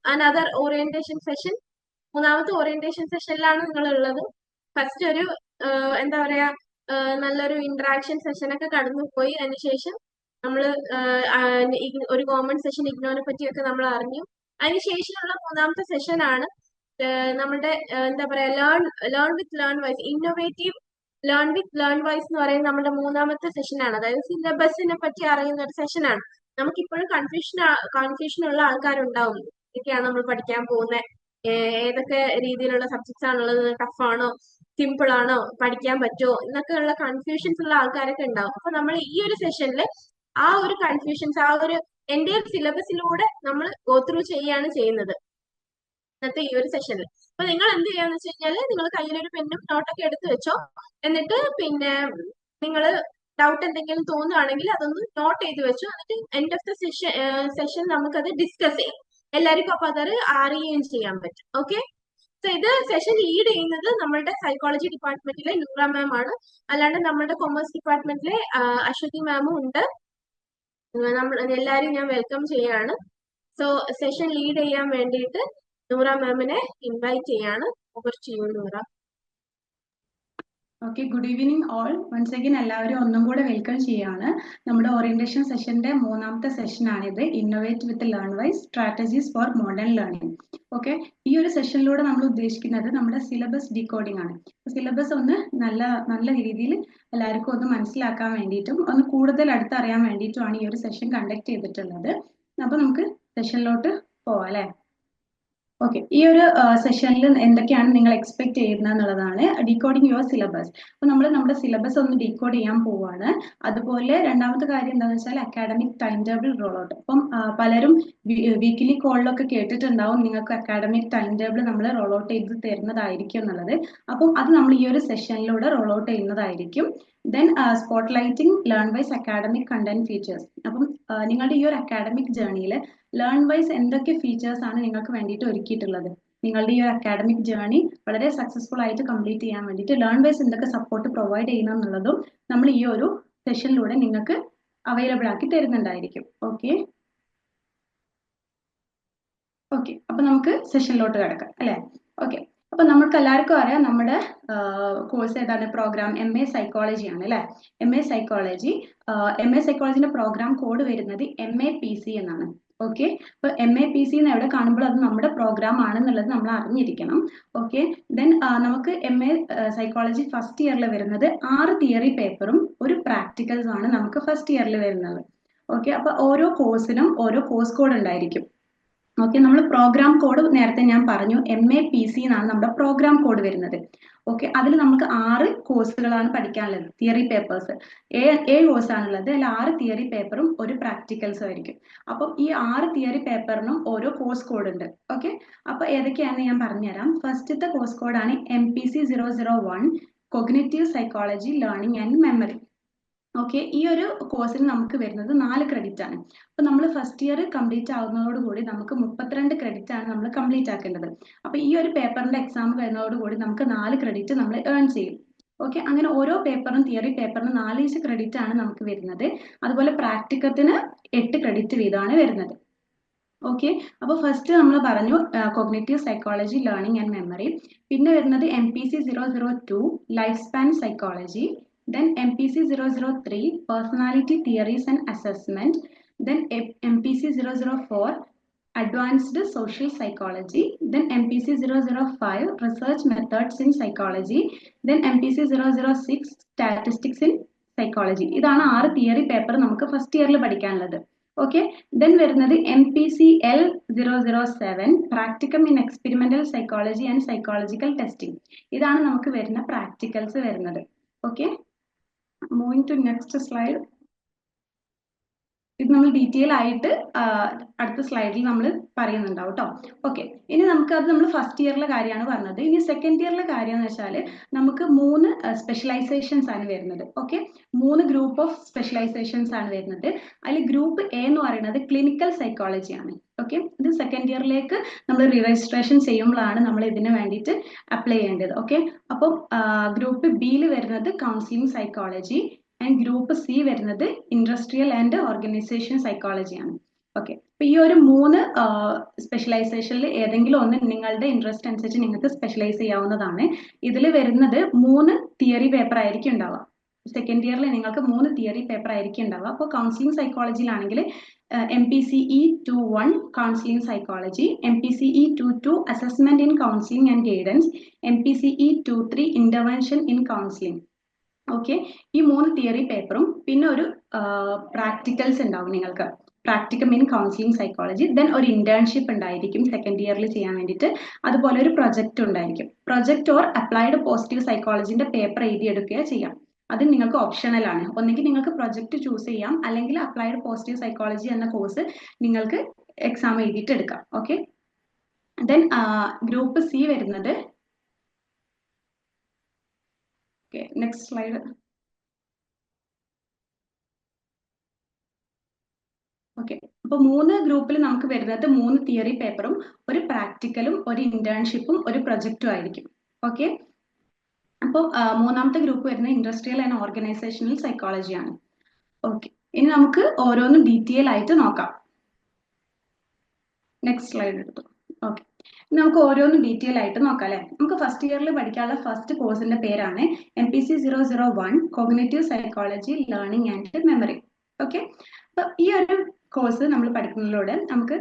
Another orientation session. മൂന്നാമത്തെ orientation സെഷനിലാണ് നിങ്ങൾ ഉള്ളത്. ഫസ്റ്റ് ഒരു എന്താ പറയാ നല്ലൊരു ഇന്ററാക്ഷൻ സെഷനൊക്കെ കടന്നു പോയി. അതിനുശേഷം നമ്മൾ ഒരു കോമൺ സെഷൻ ഇഗ്നോനെ പറ്റിയൊക്കെ നമ്മൾ അറിഞ്ഞു. അതിനുശേഷമുള്ള മൂന്നാമത്തെ സെഷനാണ് നമ്മുടെ എന്താ പറയാ learn with learn wise, innovative learn with learn wise എന്ന് പറയുന്നത് നമ്മുടെ മൂന്നാമത്തെ സെഷനാണ്. അതായത് സിലബസിനെ പറ്റി അറിയുന്ന ഒരു സെഷനാണ്. നമുക്കിപ്പോഴും കൺഫ്യൂഷൻ ഉള്ള ആൾക്കാരുണ്ടാവും. ഇതൊക്കെയാണ് നമ്മൾ പഠിക്കാൻ പോകുന്നത്, ഏതൊക്കെ രീതിയിലുള്ള സബ്ജക്ട്സ് ആണുള്ളത്, ടഫ് ആണോ സിമ്പിൾ ആണോ, പഠിക്കാൻ പറ്റുമോ എന്നൊക്കെയുള്ള കൺഫ്യൂഷൻസ് ഉള്ള ആൾക്കാരൊക്കെ ഉണ്ടാവും. അപ്പൊ നമ്മൾ ഈ ഒരു സെഷനിൽ ആ ഒരു കൺഫ്യൂഷൻസ്, ആ ഒരു എൻ്റെ സിലബസിലൂടെ നമ്മൾ ഗോ ത്രൂ ചെയ്യാണ് ചെയ്യുന്നത് ഇന്നത്തെ ഈ ഒരു സെഷനിൽ. അപ്പൊ നിങ്ങൾ എന്ത് ചെയ്യാന്ന് വെച്ച് കഴിഞ്ഞാല് നിങ്ങൾ കയ്യിലൊരു പെന്നും നോട്ടൊക്കെ എടുത്ത് വെച്ചോ. എന്നിട്ട് പിന്നെ നിങ്ങൾ ഡൗട്ട് എന്തെങ്കിലും തോന്നുകയാണെങ്കിൽ അതൊന്ന് നോട്ട് ചെയ്ത് വെച്ചോ. എന്നിട്ട് എൻഡ് ഓഫ് ദ സെഷൻ നമുക്കത് ഡിസ്കസ് ചെയ്യാം. എല്ലാവർക്കും അപ്പൊ അത് അറിയുകയും ചെയ്യാൻ പറ്റും. ഓക്കെ. സോ ഇത് സെഷൻ ലീഡ് ചെയ്യുന്നത് നമ്മുടെ സൈക്കോളജി ഡിപ്പാർട്ട്മെന്റിലെ നൂറ മാം ആണ്. അല്ലാണ്ട് നമ്മുടെ കൊമേഴ്സ് ഡിപ്പാർട്ട്മെന്റിലെ അശ്വതി മാമും ഉണ്ട്. നമ്മൾ എല്ലാവരും ഞാൻ വെൽക്കം ചെയ്യാണ്. സോ സെഷൻ ലീഡ് ചെയ്യാൻ വേണ്ടിയിട്ട് നൂറ മാമിനെ ഇൻവൈറ്റ് ചെയ്യാണ്. Over to you Noora. Okay, good evening all. Once again എല്ലാവരും ഒന്നും കൂടെ വെൽക്കം ചെയ്യാണ്. നമ്മുടെ ഓറിയന്റേഷൻ സെഷന്റെ മൂന്നാമത്തെ സെഷനാണിത്, innovate with learn wise strategies for modern learning. Okay, ഈ ഒരു സെഷനിലൂടെ നമ്മൾ ഉദ്ദേശിക്കുന്നത് നമ്മുടെ സിലബസ് ഡീകോഡിംഗ് ആണ്. സിലബസ് ഒന്ന് നല്ല രീതിയിൽ എല്ലാവർക്കും ഒന്ന് മനസ്സിലാക്കാൻ വേണ്ടിയിട്ടും ഒന്ന് കൂടുതൽ അടുത്തറിയാൻ വേണ്ടിയിട്ടുമാണ് ഈ ഒരു സെഷൻ കണ്ടക്ട് ചെയ്തിട്ടുള്ളത്. അപ്പൊ നമുക്ക് സെഷനിലോട്ട് പോവാം അല്ലേ? ഓക്കെ, ഈ ഒരു സെഷനിൽ എന്തൊക്കെയാണ് നിങ്ങൾ എക്സ്പെക്ട് ചെയ്യുന്നത് എന്നുള്ളതാണ് ഡീകോഡിങ് യുവർ സിലബസ്. അപ്പൊ നമ്മൾ നമ്മുടെ സിലബസ് ഒന്ന് ഡീകോഡ് ചെയ്യാൻ പോവാണ്. അതുപോലെ രണ്ടാമത്തെ കാര്യം എന്താണെന്ന് വെച്ചാൽ academic time table roll out. അപ്പം പലരും വീക്കിലി കോളിലൊക്കെ കേട്ടിട്ടുണ്ടാവും നിങ്ങൾക്ക് അക്കാഡമിക് ടൈം ടേബിൾ നമ്മൾ റോൾ ഔട്ട് ചെയ്ത് തരുന്നതായിരിക്കും എന്നുള്ളത്. അപ്പം അത് നമ്മൾ ഈ ഒരു സെഷനിലൂടെ റോൾ ഔട്ട് ചെയ്യുന്നതായിരിക്കും. Then spotlighting Learnwise academic content features. അപ്പം നിങ്ങളുടെ ഈ ഒരു അക്കാഡമിക് ജേർണിയിൽ ലേൺ വൈസ് എന്തൊക്കെ ഫീച്ചേഴ്സ് ആണ് നിങ്ങൾക്ക് വേണ്ടിയിട്ട് ഒരുക്കിയിട്ടുള്ളത്, നിങ്ങളുടെ ഈ ഒരു അക്കാഡമിക് ജേർണി വളരെ സക്സസ്ഫുൾ ആയിട്ട് കംപ്ലീറ്റ് ചെയ്യാൻ വേണ്ടിയിട്ട് ലേൺ വൈസ് എന്തൊക്കെ സപ്പോർട്ട് പ്രൊവൈഡ് ചെയ്യണം എന്നുള്ളതും നമ്മൾ ഈ ഒരു സെഷനിലൂടെ നിങ്ങൾക്ക് അവൈലബിൾ ആക്കി തരുന്നുണ്ടായിരിക്കും. ഓക്കെ ഓക്കെ, അപ്പൊ നമുക്ക് സെഷനിലോട്ട് കിടക്കാം അല്ലെ? ഓക്കെ, അപ്പൊ നമുക്ക് എല്ലാവർക്കും അറിയാം നമ്മുടെ കോഴ്സ് ഏതാണ്, പ്രോഗ്രാം MA സൈക്കോളജി ആണ് അല്ലെ? MA സൈക്കോളജിന്റെ പ്രോഗ്രാം കോഡ് വരുന്നത് MAPC എന്നാണ്. ഓക്കെ, അപ്പൊ MAPC എന്ന് എവിടെ കാണുമ്പോൾ അത് നമ്മുടെ പ്രോഗ്രാം ആണെന്നുള്ളത് നമ്മൾ അറിഞ്ഞിരിക്കണം. ഓക്കെ, ദെൻ നമുക്ക് MA സൈക്കോളജി ഫസ്റ്റ് ഇയറിൽ വരുന്നത് 6 തിയറി പേപ്പറും ഒരു പ്രാക്ടിക്കൽസും ആണ് നമുക്ക് ഫസ്റ്റ് ഇയറിൽ വരുന്നത്. ഓക്കെ, അപ്പൊ ഓരോ കോഴ്സിനും ഓരോ കോഴ്സ് കോഡ് ഉണ്ടായിരിക്കും. ഓക്കെ, നമ്മൾ പ്രോഗ്രാം കോഡ് നേരത്തെ ഞാൻ പറഞ്ഞു MAPC എന്നാണ് നമ്മുടെ പ്രോഗ്രാം കോഡ് വരുന്നത്. ഓക്കെ, അതിൽ നമുക്ക് 6 കോഴ്സുകളാണ് പഠിക്കാനുള്ളത്, തിയറി പേപ്പേഴ്സ് 7 കോഴ്സാണുള്ളത്. അതിൽ 6 തിയറി പേപ്പറും ഒരു പ്രാക്ടിക്കൽസും ആയിരിക്കും. അപ്പം ഈ 6 തിയറി പേപ്പറിനും ഓരോ കോഴ്സ് കോഡ് ഉണ്ട്. ഓക്കെ, അപ്പൊ ഏതൊക്കെയാണെന്ന് ഞാൻ പറഞ്ഞുതരാം. ഫസ്റ്റത്തെ കോഴ്സ് കോഡാണ് MPC 001 cognitive psychology learning and memory. Okay, ഈ ഒരു കോഴ്സിന് നമുക്ക് വരുന്നത് 4 ക്രെഡിറ്റ് ആണ്. അപ്പൊ നമ്മൾ ഫസ്റ്റ് ഇയർ കംപ്ലീറ്റ് ആവുന്നതോടുകൂടി നമുക്ക് 32 ക്രെഡിറ്റ് ആണ് നമ്മൾ കംപ്ലീറ്റ് ആക്കേണ്ടത്. അപ്പൊ ഈ ഒരു പേപ്പറിന്റെ എക്സാം വരുന്നതോടുകൂടി നമുക്ക് 4 ക്രെഡിറ്റ് നമ്മൾ ഏൺ ചെയ്യും. ഓക്കെ, അങ്ങനെ ഓരോ പേപ്പറും തിയറി പേപ്പറിന് 4 ക്രെഡിറ്റ് ആണ് നമുക്ക് വരുന്നത്. അതുപോലെ പ്രാക്ടിക്കത്തിന് 8 ക്രെഡിറ്റ് വീതമാണ് വരുന്നത്. ഓക്കെ, അപ്പൊ ഫസ്റ്റ് നമ്മൾ പറഞ്ഞു cognitive psychology learning and memory. പിന്നെ വരുന്നത് MPC 002 life span psychology. Then MPC 003 personality theories and assessment. Then MPC 004 advanced social psychology. Then MPC 005 research methods in psychology. Then MPC 006 statistics in psychology. ഇതാണ് 6 theory paper നമുക്ക് first ഇയറിൽ പഠിക്കാനുള്ളത്. Okay, then വരുന്നത് MPC L007 practicum in experimental psychology and psychological testing. ഇതാണ് നമുക്ക് വരുന്ന practicals വരുന്നത്. Okay, moving to next slide. ഇത് നമ്മൾ ഡീറ്റെയിൽ ആയിട്ട് അടുത്ത സ്ലൈഡിൽ നമ്മൾ പറയുന്നുണ്ടാവും കേട്ടോ. ഓക്കെ, ഇനി നമുക്ക് അത് നമ്മൾ ഫസ്റ്റ് ഇയറിലെ കാര്യമാണ് പറഞ്ഞത്. ഇനി സെക്കൻഡ് ഇയറിലെ കാര്യം എന്ന് വെച്ചാൽ നമുക്ക് 3 സ്പെഷ്യലൈസേഷൻസ് ആണ് വരുന്നത്. ഓക്കെ, 3 ഗ്രൂപ്പ് ഓഫ് സ്പെഷ്യലൈസേഷൻസ് ആണ് വരുന്നത്. അതിൽ ഗ്രൂപ്പ് A എന്ന് പറയുന്നത് ക്ലിനിക്കൽ സൈക്കോളജി ആണ്. ഓക്കെ, ഇത് സെക്കൻഡ് ഇയറിലേക്ക് നമ്മൾ രജിസ്ട്രേഷൻ ചെയ്യുമ്പോഴാണ് നമ്മൾ ഇതിന് വേണ്ടിയിട്ട് അപ്ലൈ ചെയ്യേണ്ടത്. ഓക്കെ, അപ്പം ഗ്രൂപ്പ് ബിയിൽ വരുന്നത് counselling psychology and group C വരുന്നത് ഇൻഡസ്ട്രിയൽ ആൻഡ് ഓർഗനൈസേഷൻ സൈക്കോളജി ആണ്. ഓക്കെ, അപ്പൊ ഈ ഒരു 3 സ്പെഷ്യലൈസേഷനിൽ ഏതെങ്കിലും ഒന്ന് നിങ്ങളുടെ ഇൻട്രസ്റ്റ് അനുസരിച്ച് നിങ്ങൾക്ക് സ്പെഷ്യലൈസ് ചെയ്യാവുന്നതാണ്. ഇതിൽ വരുന്നത് 3 തിയറി പേപ്പർ ആയിരിക്കും ഉണ്ടാവുക. സെക്കൻഡ് ഇയറിൽ നിങ്ങൾക്ക് 3 തിയറി പേപ്പർ ആയിരിക്കും ഉണ്ടാവുക. അപ്പോൾ കൗൺസിലിംഗ് സൈക്കോളജിയിലാണെങ്കിൽ MPCE 2-1 counselling psychology, MPCE 2-2 assessment in counselling and guidance, MPCE 2-3 intervention in counselling. Okay, ഈ 3 തിയറി പേപ്പറും പിന്നെ ഒരു പ്രാക്ടിക്കൽസ് ഉണ്ടാവും നിങ്ങൾക്ക്, practicum in counselling psychology. Then ഒരു ഇന്റേൺഷിപ്പ് ഉണ്ടായിരിക്കും സെക്കൻഡ് ഇയറിൽ ചെയ്യാൻ വേണ്ടിയിട്ട്. അതുപോലെ ഒരു പ്രൊജക്ട് ഉണ്ടായിരിക്കും. പ്രൊജക്ട് ഓർ അപ്ലൈഡ് പോസിറ്റീവ് സൈക്കോളജിന്റെ പേപ്പർ എഴുതിയെടുക്കുക ചെയ്യാം. അത് നിങ്ങൾക്ക് ഓപ്ഷണൽ ആണ്. ഒന്നെങ്കിൽ നിങ്ങൾക്ക് പ്രൊജക്ട് ചൂസ് ചെയ്യാം, അല്ലെങ്കിൽ അപ്ലൈഡ് പോസിറ്റീവ് സൈക്കോളജി എന്ന കോഴ്സ് നിങ്ങൾക്ക് എക്സാം എഴുതിയിട്ട് എടുക്കാം. ഓക്കെ, ദെൻ ഗ്രൂപ്പ് സി വരുന്നത്, ഓക്കെ നെക്സ്റ്റ് സ്ലൈഡ്. ഓക്കെ, അപ്പൊ 3 ഗ്രൂപ്പിൽ നമുക്ക് വരുന്നത് 3 തിയറി പേപ്പറും ഒരു പ്രാക്ടിക്കലും ഒരു ഇന്റേൺഷിപ്പും ഒരു പ്രൊജക്റ്റും ആയിരിക്കും. ഓക്കെ, അപ്പോൾ മൂന്നാമത്തെ ഗ്രൂപ്പ് വരുന്നത് ഇൻഡസ്ട്രിയൽ ആൻഡ് ഓർഗനൈസേഷണൽ സൈക്കോളജി ആണ്. ഓക്കെ, ഇനി നമുക്ക് ഓരോന്നും ഡീറ്റെയിൽ ആയിട്ട് നോക്കാം. നെക്സ്റ്റ് സ്ലൈഡ് എടുത്തു. ഓക്കെ, നമുക്ക് ഓരോന്നും ഡീറ്റെയിൽ ആയിട്ട് നോക്കാം അല്ലെ. നമുക്ക് ഫസ്റ്റ് ഇയറിൽ പഠിക്കാനുള്ള ഫസ്റ്റ് കോഴ്സിന്റെ പേരാണ് MPC 001 cognitive psychology learning and memory. Okay, അപ്പൊ ഈ ഒരു കോഴ്സ് നമ്മൾ പഠിക്കുന്നതിലൂടെ നമുക്ക്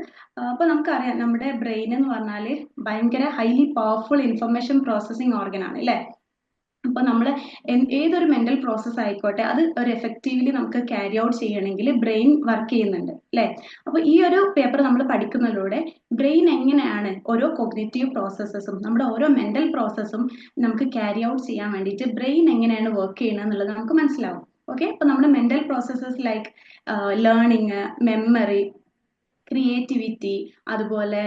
അപ്പൊ നമുക്കറിയാം നമ്മുടെ ബ്രെയിൻ എന്ന് പറഞ്ഞാല് ഭയങ്കര highly powerful information processing organ ആണ് അല്ലെ. അപ്പൊ നമ്മൾ ഏതൊരു മെന്റൽ പ്രോസസ് ആയിക്കോട്ടെ അത് ഒരു എഫക്റ്റീവ്ലി നമുക്ക് ക്യാരി ഔട്ട് ചെയ്യണമെങ്കിൽ ബ്രെയിൻ വർക്ക് ചെയ്യുന്നുണ്ട് അല്ലെ. അപ്പൊ ഈ ഒരു പേപ്പർ നമ്മൾ പഠിക്കുന്നതിലൂടെ ബ്രെയിൻ എങ്ങനെയാണ് ഓരോ കോഗ്നിറ്റീവ് പ്രോസസ്സസും നമ്മുടെ ഓരോ മെന്റൽ പ്രോസസ്സും നമുക്ക് ക്യാരി ഔട്ട് ചെയ്യാൻ വേണ്ടിയിട്ട് ബ്രെയിൻ എങ്ങനെയാണ് വർക്ക് ചെയ്യുന്നത് എന്നുള്ളത് നമുക്ക് മനസ്സിലാവും. ഓക്കെ, അപ്പൊ നമ്മുടെ mental processes like learning, memory, creativity, അതുപോലെ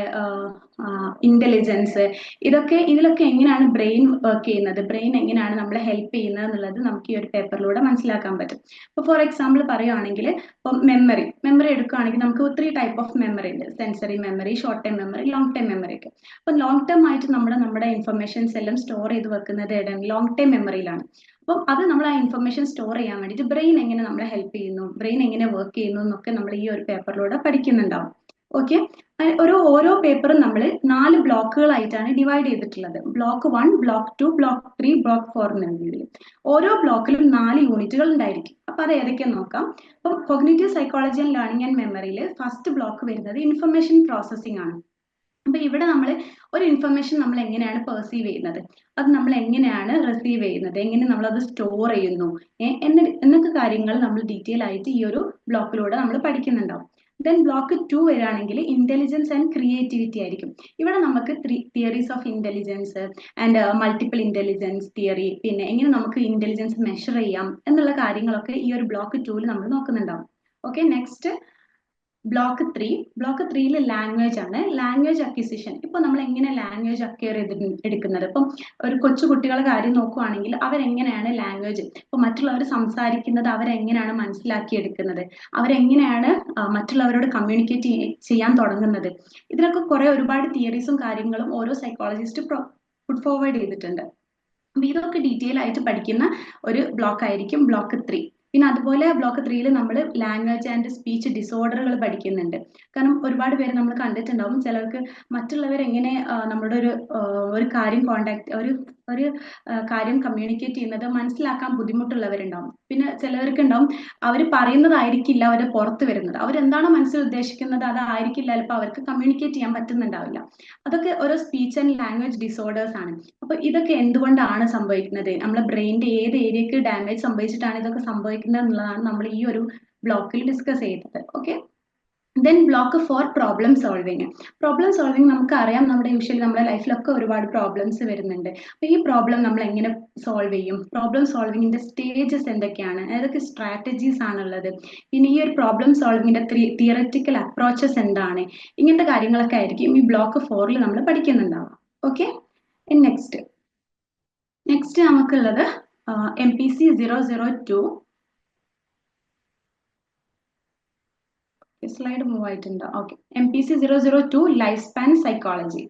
ഇന്റലിജൻസ്, ഇതിലൊക്കെ എങ്ങനെയാണ് ബ്രെയിൻ വർക്ക് ചെയ്യുന്നത്, ബ്രെയിൻ എങ്ങനെയാണ് നമ്മളെ ഹെൽപ്പ് ചെയ്യുന്നത് എന്നുള്ളത് നമുക്ക് ഈ ഒരു പേപ്പറിലൂടെ മനസ്സിലാക്കാൻ പറ്റും. ഇപ്പോൾ ഫോർ എക്സാമ്പിൾ പറയുകയാണെങ്കിൽ ഇപ്പം മെമ്മറി എടുക്കുകയാണെങ്കിൽ നമുക്ക് 3 ടൈപ്പ് ഓഫ് മെമ്മറി ഉണ്ട്. Sensory memory, short time memory, long time memory ഒക്കെ. അപ്പം ലോങ് ടൈം ആയിട്ട് നമ്മുടെ ഇൻഫർമേഷൻസ് എല്ലാം സ്റ്റോർ ചെയ്ത് വെക്കുന്നത് ലോങ് ടൈം മെമ്മറിയിലാണ്. അപ്പം അത് നമ്മൾ ആ ഇൻഫർമേഷൻ സ്റ്റോർ ചെയ്യാൻ വേണ്ടിയിട്ട് ബ്രെയിൻ എങ്ങനെ നമ്മളെ ഹെൽപ്പ് ചെയ്യുന്നു, ബ്രെയിൻ എങ്ങനെ വർക്ക് ചെയ്യുന്നു എന്നൊക്കെ നമ്മൾ ഈ ഒരു പേപ്പറിലൂടെ പഠിക്കുന്നുണ്ടാവും. ഓക്കെ, ഓരോ പേപ്പറും നമ്മൾ 4 ബ്ലോക്കുകളായിട്ടാണ് ഡിവൈഡ് ചെയ്തിട്ടുള്ളത്. ബ്ലോക്ക് 1, ബ്ലോക്ക് 2, ബ്ലോക്ക് 3, ബ്ലോക്ക് 4 എന്ന രീതിയിൽ ഓരോ ബ്ലോക്കിലും 4 യൂണിറ്റുകൾ ഉണ്ടായിരിക്കും. അപ്പൊ അത് ഏതൊക്കെയാന്ന് നോക്കാം. അപ്പം cognitive psychology and learning and മെമ്മറിയിൽ ഫസ്റ്റ് ബ്ലോക്ക് വരുന്നത് ഇൻഫർമേഷൻ പ്രോസസ്സിംഗ് ആണ്. അപ്പൊ ഇവിടെ നമ്മൾ ഒരു ഇൻഫർമേഷൻ നമ്മൾ എങ്ങനെയാണ് പെർസീവ് ചെയ്യുന്നത്, അത് നമ്മൾ എങ്ങനെയാണ് റിസീവ് ചെയ്യുന്നത്, എങ്ങനെ നമ്മൾ അത് സ്റ്റോർ ചെയ്യുന്നു എന്നൊക്കെ കാര്യങ്ങൾ നമ്മൾ ഡീറ്റെയിൽ ആയിട്ട് ഈ ഒരു ബ്ലോക്കിലൂടെ നമ്മൾ പഠിക്കുന്നുണ്ടാവും. ദെൻ ബ്ലോക്ക് 2 വരികയാണെങ്കിൽ ഇന്റലിജൻസ് ആൻഡ് ക്രിയേറ്റിവിറ്റി ആയിരിക്കും. ഇവിടെ നമുക്ക് theories of intelligence and multiple intelligence theory, പിന്നെ എങ്ങനെ നമുക്ക് ഇന്റലിജൻസ് മെഷർ ചെയ്യാം എന്നുള്ള കാര്യങ്ങളൊക്കെ ഈ ഒരു ബ്ലോക്ക് 2 നമ്മൾ നോക്കുന്നുണ്ടാവും. ഓക്കെ, നെക്സ്റ്റ് ബ്ലോക്ക് 3യിൽ ലാംഗ്വേജ് ആണ്. Language acquisition. ഇപ്പൊ നമ്മൾ എങ്ങനെ ലാംഗ്വേജ് അക്വയർ എടുക്കുന്നത്, ഇപ്പം ഒരു കൊച്ചു കുട്ടികളുടെ കാര്യം നോക്കുവാണെങ്കിൽ അവരെങ്ങനെയാണ് ലാംഗ്വേജ്, ഇപ്പൊ മറ്റുള്ളവർ സംസാരിക്കുന്നത് അവരെങ്ങനെയാണ് മനസ്സിലാക്കിയെടുക്കുന്നത്, അവരെങ്ങനെയാണ് മറ്റുള്ളവരോട് കമ്മ്യൂണിക്കേറ്റ് ചെയ്യാൻ തുടങ്ങുന്നത്, ഇതിനൊക്കെ ഒരുപാട് തിയറീസും കാര്യങ്ങളും ഓരോ സൈക്കോളജിസ്റ്റ് പുട്ട് ഫോർവേഡ് ചെയ്തിട്ടുണ്ട്. അപ്പൊ ഇതൊക്കെ ഡീറ്റെയിൽ ആയിട്ട് പഠിക്കുന്ന ഒരു ബ്ലോക്ക് ആയിരിക്കും ബ്ലോക്ക് 3. പിന്നെ അതുപോലെ ബ്ലോക്ക് 3യിൽ നമ്മൾ ലാംഗ്വേജ് ആൻഡ് സ്പീച്ച് ഡിസോർഡറുകൾ പഠിക്കുന്നുണ്ട്. കാരണം ഒരുപാട് പേര് നമ്മൾ കണ്ടിട്ടുണ്ടാവും, ചിലർക്ക് മറ്റുള്ളവർ എങ്ങനെ നമ്മുടെ ഒരു കാര്യം ഒരു കാര്യം കമ്മ്യൂണിക്കേറ്റ് ചെയ്യുന്നത് മനസ്സിലാക്കാൻ ബുദ്ധിമുട്ടുള്ളവരുണ്ടാവും. പിന്നെ ചിലവർക്ക് ഉണ്ടാവും അവർ പറയുന്നതായിരിക്കില്ല അവരുടെ പുറത്ത് വരുന്നത്, അവരെന്താണോ മനസ്സിൽ ഉദ്ദേശിക്കുന്നത് അതായിരിക്കില്ല ചിലപ്പോൾ അവർക്ക് കമ്മ്യൂണിക്കേറ്റ് ചെയ്യാൻ പറ്റുന്നുണ്ടാവില്ല. അതൊക്കെ ഓരോ സ്പീച്ച് ആൻഡ് ലാംഗ്വേജ് ഡിസോർഡേഴ്സ് ആണ്. അപ്പൊ ഇതൊക്കെ എന്തുകൊണ്ടാണ് സംഭവിക്കുന്നത്, നമ്മുടെ ബ്രെയിനിന്റെ ഏത് ഏരിയക്ക് ഡാമേജ് സംഭവിച്ചിട്ടാണ് ഇതൊക്കെ സംഭവിക്കുന്നത് എന്നുള്ളതാണ് നമ്മൾ ഈ ഒരു ബ്ലോക്കിൽ ഡിസ്കസ് ചെയ്തത്. Okay, then block 4 problem solving. Problem solving നമുക്കറിയാം, നമ്മുടെ ലൈഫിലൊക്കെ ഒരുപാട് പ്രോബ്ലംസ് വരുന്നുണ്ട്. അപ്പൊ ഈ പ്രോബ്ലം നമ്മൾ എങ്ങനെ സോൾവ് ചെയ്യും, പ്രോബ്ലം സോൾവിങ്ങിന്റെ സ്റ്റേജസ് എന്തൊക്കെയാണ്, ഏതൊക്കെ സ്ട്രാറ്റജീസ് ആണുള്ളത്, പിന്നെ ഈ ഒരു പ്രോബ്ലം സോൾവിങ്ങിന്റെ തിയററ്റിക്കൽ അപ്രോച്ചസ് എന്താണ്, ഇങ്ങനത്തെ കാര്യങ്ങളൊക്കെ ആയിരിക്കും ഈ ബ്ലോക്ക് 4ൽ നമ്മൾ പഠിക്കുന്നുണ്ടാവാം. ഓക്കെ, നെക്സ്റ്റ് നമുക്കുള്ളത് MPC 002 സ്ലൈഡ് മൂവ് ആയിട്ടുണ്ട്. Okay, MPC 002 life span psychology.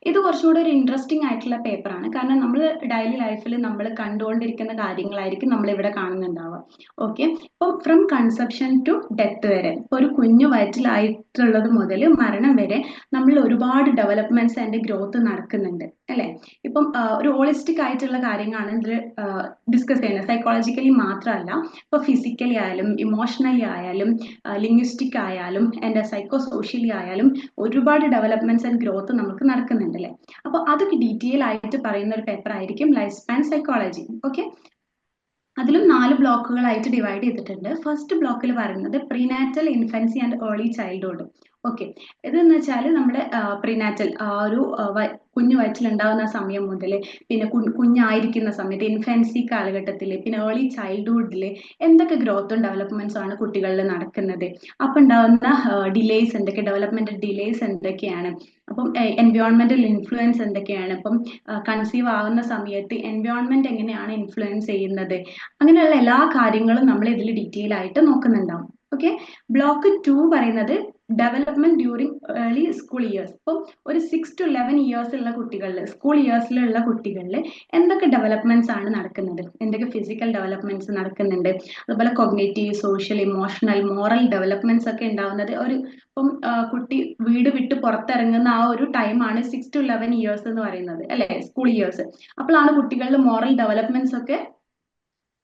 ഇത് കുറച്ചുകൂടെ ഒരു ഇൻട്രസ്റ്റിംഗ് ആയിട്ടുള്ള പേപ്പറാണ്. കാരണം നമ്മൾ ഡെയിലി ലൈഫിൽ നമ്മൾ കണ്ടുകൊണ്ടിരിക്കുന്ന കാര്യങ്ങളായിരിക്കും നമ്മൾ ഇവിടെ കാണുന്നുണ്ടാവുക. ഓക്കെ, ഇപ്പം ഫ്രം കൺസെപ്ഷൻ ടു ഡെത്ത് വരെ, ഇപ്പൊ ഒരു കുഞ്ഞു വയറ്റിലായിട്ടുള്ളത് മുതൽ മരണം വരെ നമ്മൾ ഒരുപാട് ഡെവലപ്മെന്റ്സ് ആൻഡ് ഗ്രോത്ത് നടക്കുന്നുണ്ട് അല്ലെ. ഇപ്പം ഒരു ഹോളിസ്റ്റിക് ആയിട്ടുള്ള കാര്യങ്ങളാണ് ഇതിൽ ഡിസ്കസ് ചെയ്യുന്നത്. സൈക്കോളജിക്കലി മാത്രമല്ല, ഇപ്പൊ ഫിസിക്കലി ആയാലും ഇമോഷണലി ആയാലും ലിംഗ്വിസ്റ്റിക് ആയാലും ആൻഡ് സൈക്കോ സോഷ്യലി ആയാലും ഒരുപാട് ഡെവലപ്മെന്റ്സ് ആൻഡ് ഗ്രോത്ത് നമുക്ക് നടക്കുന്നുണ്ട് അല്ലേ. അപ്പൊ അതൊക്കെ ഡീറ്റെയിൽ ആയിട്ട് പറയുന്ന ഒരു പേപ്പർ ആയിരിക്കും ലൈഫ് സ്പാൻ സൈക്കോളജി. ഓക്കെ, അതിലും 4 ബ്ലോക്കുകളായിട്ട് ഡിവൈഡ് ചെയ്തിട്ടുണ്ട്. ഫസ്റ്റ് ബ്ലോക്കിൽ പറയുന്നത് prenatal infancy and early childhood. Okay, ഇതെന്ന് വെച്ചാൽ നമ്മുടെ പ്രീനാറ്റൽ ഒരു കുഞ്ഞു വയറ്റിലുണ്ടാവുന്ന സമയം മുതൽ പിന്നെ കുഞ്ഞായിരിക്കുന്ന സമയത്ത് ഇൻഫൻസി കാലഘട്ടത്തിൽ പിന്നെ ഏർലി ചൈൽഡ്ഹുഡിൽ എന്തൊക്കെ ഗ്രോത്തും ഡെവലപ്മെന്റ്സും ആണ് കുട്ടികളിൽ നടക്കുന്നത്. അപ്പൊ ഉണ്ടാവുന്ന ഡിലേസ് എന്തൊക്കെ, ഡെവലപ്മെന്റ് ഡിലേസ് എന്തൊക്കെയാണ്, അപ്പം എൻവയോൺമെന്റൽ ഇൻഫ്ലുവൻസ് എന്തൊക്കെയാണ്, ഇപ്പം കൺസീവ് ആവുന്ന സമയത്ത് എൻവയോൺമെന്റ് എങ്ങനെയാണ് ഇൻഫ്ലുവൻസ് ചെയ്യുന്നത്, അങ്ങനെയുള്ള എല്ലാ കാര്യങ്ങളും നമ്മൾ ഇതിൽ ഡീറ്റെയിൽ ആയിട്ട് നോക്കുന്നുണ്ടാവും. ഓക്കെ, ബ്ലോക്ക് 2 പറയുന്നത് development during early school years. ഇപ്പം ഒരു 6 to 11 ഇയേഴ്സ് ഉള്ള കുട്ടികളിൽ, സ്കൂൾ ഇയേഴ്സിലുള്ള കുട്ടികളിൽ എന്തൊക്കെ ഡെവലപ്മെന്റ്സ് ആണ് നടക്കുന്നത്, എന്തൊക്കെ ഫിസിക്കൽ ഡെവലപ്മെന്റ്സ് നടക്കുന്നുണ്ട്, അതുപോലെ cognitive, social, emotional, moral developments ഒക്കെ ഉണ്ടാവുന്നത് ഒരു ഇപ്പം കുട്ടി വീട് വിട്ട് പുറത്തിറങ്ങുന്ന ആ ഒരു ടൈമാണ് 6 to 11 ഇയേഴ്സ് എന്ന് പറയുന്നത് അല്ലെ, സ്കൂൾ ഇയേഴ്സ്. അപ്പോഴാണ് കുട്ടികളിൽ മോറൽ ഡെവലപ്മെന്റ്സ് ഒക്കെ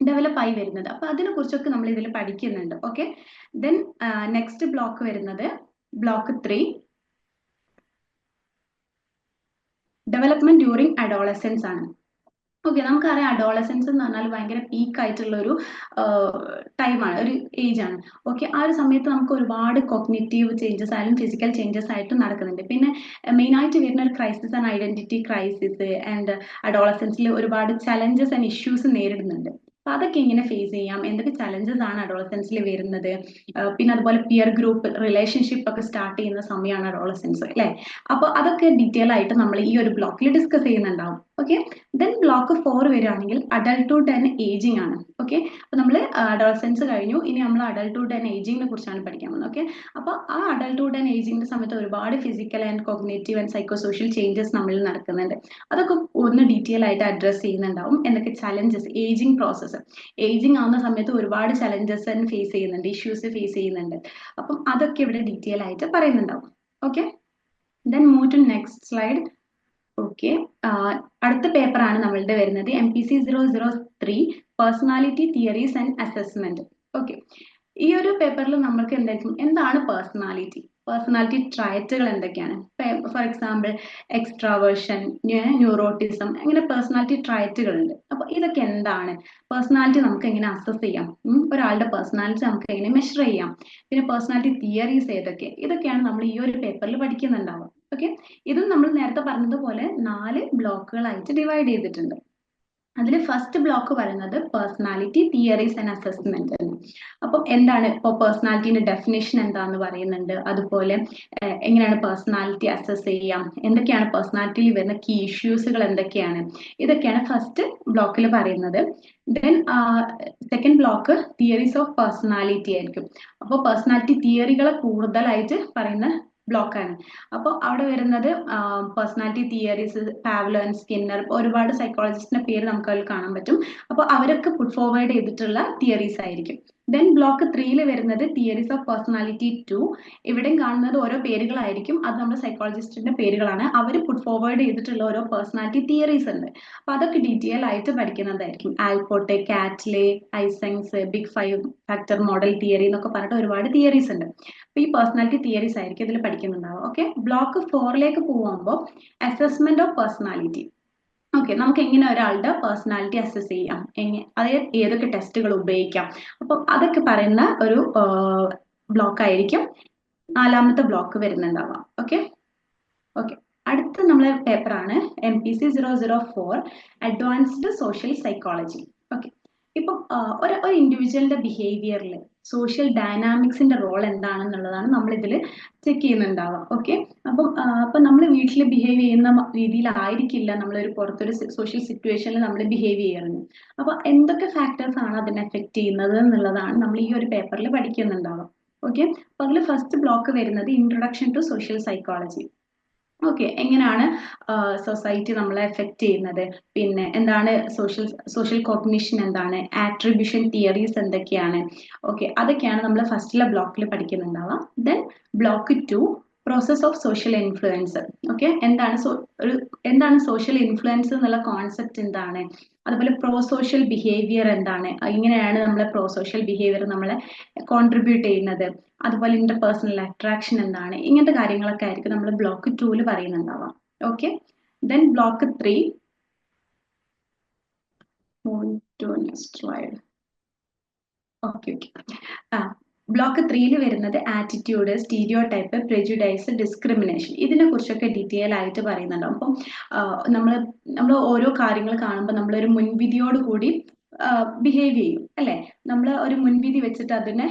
ഡെവലപ്പ് ആയി വരുന്നത്. അപ്പൊ അതിനെ കുറിച്ചൊക്കെ നമ്മൾ ഇതിൽ പഠിക്കുന്നുണ്ട്. ഓക്കെ, ദെൻ നെക്സ്റ്റ് ബ്ലോക്ക് വരുന്നത് ബ്ലോക്ക് 3 ഡെവലപ്മെന്റ് ഡ്യൂറിങ് അഡോളസെൻസ് ആണ്. ഓക്കെ, നമുക്കറിയാം അഡോളസെൻസ് എന്ന് പറഞ്ഞാൽ ഭയങ്കര പീക്ക് ആയിട്ടുള്ള ഒരു ടൈമാണ്, ഒരു ഏജ് ആണ്. ഓക്കെ, ആ ഒരു സമയത്ത് നമുക്ക് ഒരുപാട് കോഗ്നിറ്റീവ് ചേഞ്ചസ് ആയാലും ഫിസിക്കൽ ചേഞ്ചസ് ആയിട്ടും നടക്കുന്നുണ്ട്. പിന്നെ മെയിൻ ആയിട്ട് വരുന്ന ഒരു ക്രൈസിസ് ആണ് ഐഡന്റിറ്റി ക്രൈസിസ്. ആൻഡ് അഡോളസെൻസിൽ ഒരുപാട് ചലഞ്ചസ് ആൻഡ് ഇഷ്യൂസ് നേരിടുന്നുണ്ട്. അപ്പൊ അതൊക്കെ എങ്ങനെ ഫേസ് ചെയ്യാം, എന്തൊക്കെ ചലഞ്ചസ് ആണ് അഡോളസെൻസിൽ വരുന്നത്, പിന്നെ അതുപോലെ പിയർ ഗ്രൂപ്പ് റിലേഷൻഷിപ്പ് ഒക്കെ സ്റ്റാർട്ട് ചെയ്യുന്ന സമയമാണ് അഡോളസെൻസ് അല്ലെ. അപ്പൊ അതൊക്കെ ഡീറ്റെയിൽ ആയിട്ട് നമ്മൾ ഈ ഒരു ബ്ലോക്കിൽ ഡിസ്കസ് ചെയ്യുന്നുണ്ടാവും. ഓക്കെ, ദെൻ ബ്ലോക്ക് 4 വരികയാണെങ്കിൽ അഡൾട്ട്ഹുഡ് ആൻഡ് ഏജിങ് ആണ്. ഓക്കെ, അപ്പൊ നമ്മൾ അഡോളസെൻസ് കഴിഞ്ഞു, ഇനി നമ്മൾ അഡൾട്ട്ഹുഡ് ആൻഡ് ഏജിങ്ങിനെ കുറിച്ചാണ് പഠിക്കാൻ പോകുന്നത്. ഓക്കെ, അപ്പൊ ആ അഡൾട്ട്ഹുഡ് ആൻഡ് ഏജിങ്ങിന്റെ സമയത്ത് ഒരുപാട് physical and cognitive and psycho social changes നമ്മളിൽ നടക്കുന്നുണ്ട്. അതൊക്കെ ഒന്ന് ഡീറ്റെയിൽ ആയിട്ട് അഡ്രസ് ചെയ്യുന്നുണ്ടാവും. എന്തൊക്കെ ചലഞ്ചസ്, ഏജിങ് പ്രോസസ്സ്, ഏജിങ് ആവുന്ന സമയത്ത് ഒരുപാട് ചലഞ്ചസ് ഫേസ് ചെയ്യുന്നുണ്ട്, ഇഷ്യൂസ് ഫേസ് ചെയ്യുന്നുണ്ട്. അപ്പം അതൊക്കെ ഇവിടെ ഡീറ്റെയിൽ ആയിട്ട് പറയുന്നുണ്ടാവും. Okay, then move to next slide. Okay, അടുത്ത പേപ്പറാണ് നമ്മളുടെ വരുന്നത് MPC 003 personality theories and assessment. Okay, ഈ ഒരു പേപ്പറിൽ നമ്മൾക്ക് എന്തായിരിക്കും, എന്താണ് പേഴ്സണാലിറ്റി, പേഴ്സണാലിറ്റി ട്രയറ്റുകൾ എന്തൊക്കെയാണ്. ഫോർ എക്സാമ്പിൾ എക്സ്ട്രാവേർഷൻ, ന്യൂറോട്ടിസം, അങ്ങനെ പേഴ്സണാലിറ്റി ട്രയറ്റുകൾ ഉണ്ട്. അപ്പൊ ഇതൊക്കെ എന്താണ്, പേഴ്സണാലിറ്റി നമുക്ക് എങ്ങനെ അസസ് ചെയ്യാം, ഒരാളുടെ പേഴ്സണാലിറ്റി നമുക്ക് എങ്ങനെ മെഷർ ചെയ്യാം, പിന്നെ പേഴ്സണാലിറ്റി തിയറീസ് ഏതൊക്കെ, ഇതൊക്കെയാണ് നമ്മൾ ഈ ഒരു പേപ്പറിൽ പഠിക്കുന്നുണ്ടാവുക. ഓക്കെ, ഇത് നമ്മൾ നേരത്തെ പറഞ്ഞതുപോലെ 4 ബ്ലോക്കുകളായിട്ട് ഡിവൈഡ് ചെയ്തിട്ടുണ്ട്. അതിൽ ഫസ്റ്റ് ബ്ലോക്ക് പറയുന്നത് പേഴ്സണാലിറ്റി തിയറീസ് ആൻഡ് അസസ്മെന്റ് ആണ്. അപ്പം എന്താണ് ഇപ്പോൾ പേഴ്സണാലിറ്റിന്റെ ഡെഫിനേഷൻ എന്താന്ന് പറയുന്നുണ്ട്, അതുപോലെ എങ്ങനെയാണ് പേഴ്സണാലിറ്റി അസസ് ചെയ്യാം, എന്തൊക്കെയാണ് പേഴ്സണാലിറ്റിയിൽ വരുന്ന കീ ഇഷ്യൂസുകൾ എന്തൊക്കെയാണ്, ഇതൊക്കെയാണ് ഫസ്റ്റ് ബ്ലോക്കിൽ പറയുന്നത്. Then second block theories of personality ആയിരിക്കും. അപ്പോൾ പേഴ്സണാലിറ്റി തിയറികളെ കൂടുതലായിട്ട് പറയുന്ന ബ്ലോക്കാണ്. അപ്പോൾ അവിടെ വരുന്നത് പേഴ്സണാലിറ്റി തിയറീസ്, പാവ്ലോ ആൻഡ് സ്കിന്നർ, ഒരുപാട് സൈക്കോളജിസ്റ്റിന്റെ പേര് നമുക്ക് അതിൽ കാണാൻ പറ്റും. അപ്പോൾ അവരൊക്കെ പുട്ട് ഫോർവേഡ് ചെയ്തിട്ടുള്ള തിയറീസ് ആയിരിക്കും. ദെൻ ബ്ലോക്ക് 3 വരുന്നത് തിയറീസ് ഓഫ് പേഴ്സണാലിറ്റി 2. ഇവിടെയും കാണുന്നത് ഓരോ പേരുകളായിരിക്കും, അത് നമ്മുടെ സൈക്കോളജിസ്റ്റിന്റെ പേരുകളാണ്. അവർ പുട്ട് ഫോർവേഡ് ചെയ്തിട്ടുള്ള ഓരോ പേഴ്സണാലിറ്റി തിയറീസ് ഉണ്ട്. അപ്പൊ അതൊക്കെ ഡീറ്റെയിൽ ആയിട്ട് പഠിക്കുന്നതായിരിക്കും. Allport, Cattell, Eysenck's, big 5 factor model theory എന്നൊക്കെ പറഞ്ഞിട്ട് ഒരുപാട് തിയറീസ് ഉണ്ട്. അപ്പൊ ഈ പേഴ്സണാലിറ്റി തിയറീസ് ആയിരിക്കും ഇതിൽ പഠിക്കുന്നുണ്ടാവും. ഓക്കെ, ബ്ലോക്ക് 4ലേക്ക് പോകുമ്പോൾ അസസ്മെന്റ് ഓഫ് പേഴ്സണാലിറ്റി. ഓക്കെ, നമുക്ക് എങ്ങനെ ഒരാളുടെ പേഴ്സണാലിറ്റി അസസ് ചെയ്യാം, അതായത് ഏതൊക്കെ ടെസ്റ്റുകൾ ഉപയോഗിക്കാം, അപ്പം അതൊക്കെ പറയുന്ന ഒരു ബ്ലോക്ക് ആയിരിക്കും 4ാമത്തെ ബ്ലോക്ക് വരുന്നുണ്ടാവാം. ഓക്കെ, ഓക്കെ, അടുത്ത നമ്മളെ പേപ്പറാണ് MPC 004 advanced social psychology. Okay, ഇപ്പം ഒരു ഇൻഡിവിജ്വലിന്റെ ബിഹേവിയറിൽ സോഷ്യൽ ഡൈനാമിക്സിന്റെ റോൾ എന്താണെന്നുള്ളതാണ് നമ്മൾ ഇതിൽ ചെക്ക് ചെയ്യുന്നുണ്ടാവുക. ഓക്കെ, അപ്പം നമ്മൾ വീട്ടിൽ ബിഹേവ് ചെയ്യുന്ന രീതിയിലായിരിക്കില്ല നമ്മളൊരു പുറത്തൊരു സോഷ്യൽ സിറ്റുവേഷനിൽ നമ്മൾ ബിഹേവ് ചെയ്യുന്നത്. അപ്പൊ എന്തൊക്കെ ഫാക്ടേഴ്സ് ആണ് അതിനെ എഫക്ട് ചെയ്യുന്നത് എന്നുള്ളതാണ് നമ്മൾ ഈ ഒരു പേപ്പറിൽ പഠിക്കുന്നുണ്ടാവുക. ഓക്കെ, അപ്പൊ അതിൽ ഫസ്റ്റ് ബ്ലോക്ക് വരുന്നത് introduction to social psychology. Okay, എങ്ങനെയാണ് സൊസൈറ്റി നമ്മളെ എഫക്റ്റ് ചെയ്യുന്നത്, പിന്നെ എന്താണ് സോഷ്യൽ കോഗ്നിഷൻ, എന്താണ് ആട്രിബ്യൂഷൻ തിയറീസ് എന്തൊക്കെയാണ്, ഓക്കെ, അതൊക്കെയാണ് നമ്മൾ ഫസ്റ്റിലെ ബ്ലോക്കിൽ പഠിക്കുന്നുണ്ടാവുക. Then block 2 process of social influence. Okay, എന്താണ് സോഷ്യൽ ഇൻഫ്ലുവൻസ് എന്നുള്ള കോൺസെപ്റ്റ് എന്താണ്, അതുപോലെ പ്രോ സോഷ്യൽ ബിഹേവിയർ എന്താണ്, ഇങ്ങനെയാണ് നമ്മളെ പ്രോ സോഷ്യൽ ബിഹേവിയർ നമ്മളെ കോൺട്രിബ്യൂട്ട് ചെയ്യുന്നത്, അതുപോലെ ഇന്റർപേഴ്സണൽ അട്രാക്ഷൻ എന്താണ്, ഇങ്ങനത്തെ കാര്യങ്ങളൊക്കെ ആയിരിക്കും നമ്മൾ ബ്ലോക്ക് 2 പറയുന്നുണ്ടാവാം. Okay, then block 3 okay okay block 3 വരുന്നത് attitude, stereo type, prejudice, discrimination, ഇതിനെ കുറിച്ചൊക്കെ ഡീറ്റെയിൽ ആയിട്ട് പറയുന്നുണ്ടാവും. അപ്പം നമ്മൾ ഓരോ കാര്യങ്ങൾ കാണുമ്പോൾ നമ്മളൊരു മുൻവിധിയോട് കൂടി ബിഹേവ് ചെയ്യും അല്ലെ, നമ്മൾ ഒരു മുൻവിധി വെച്ചിട്ട് അതിനെ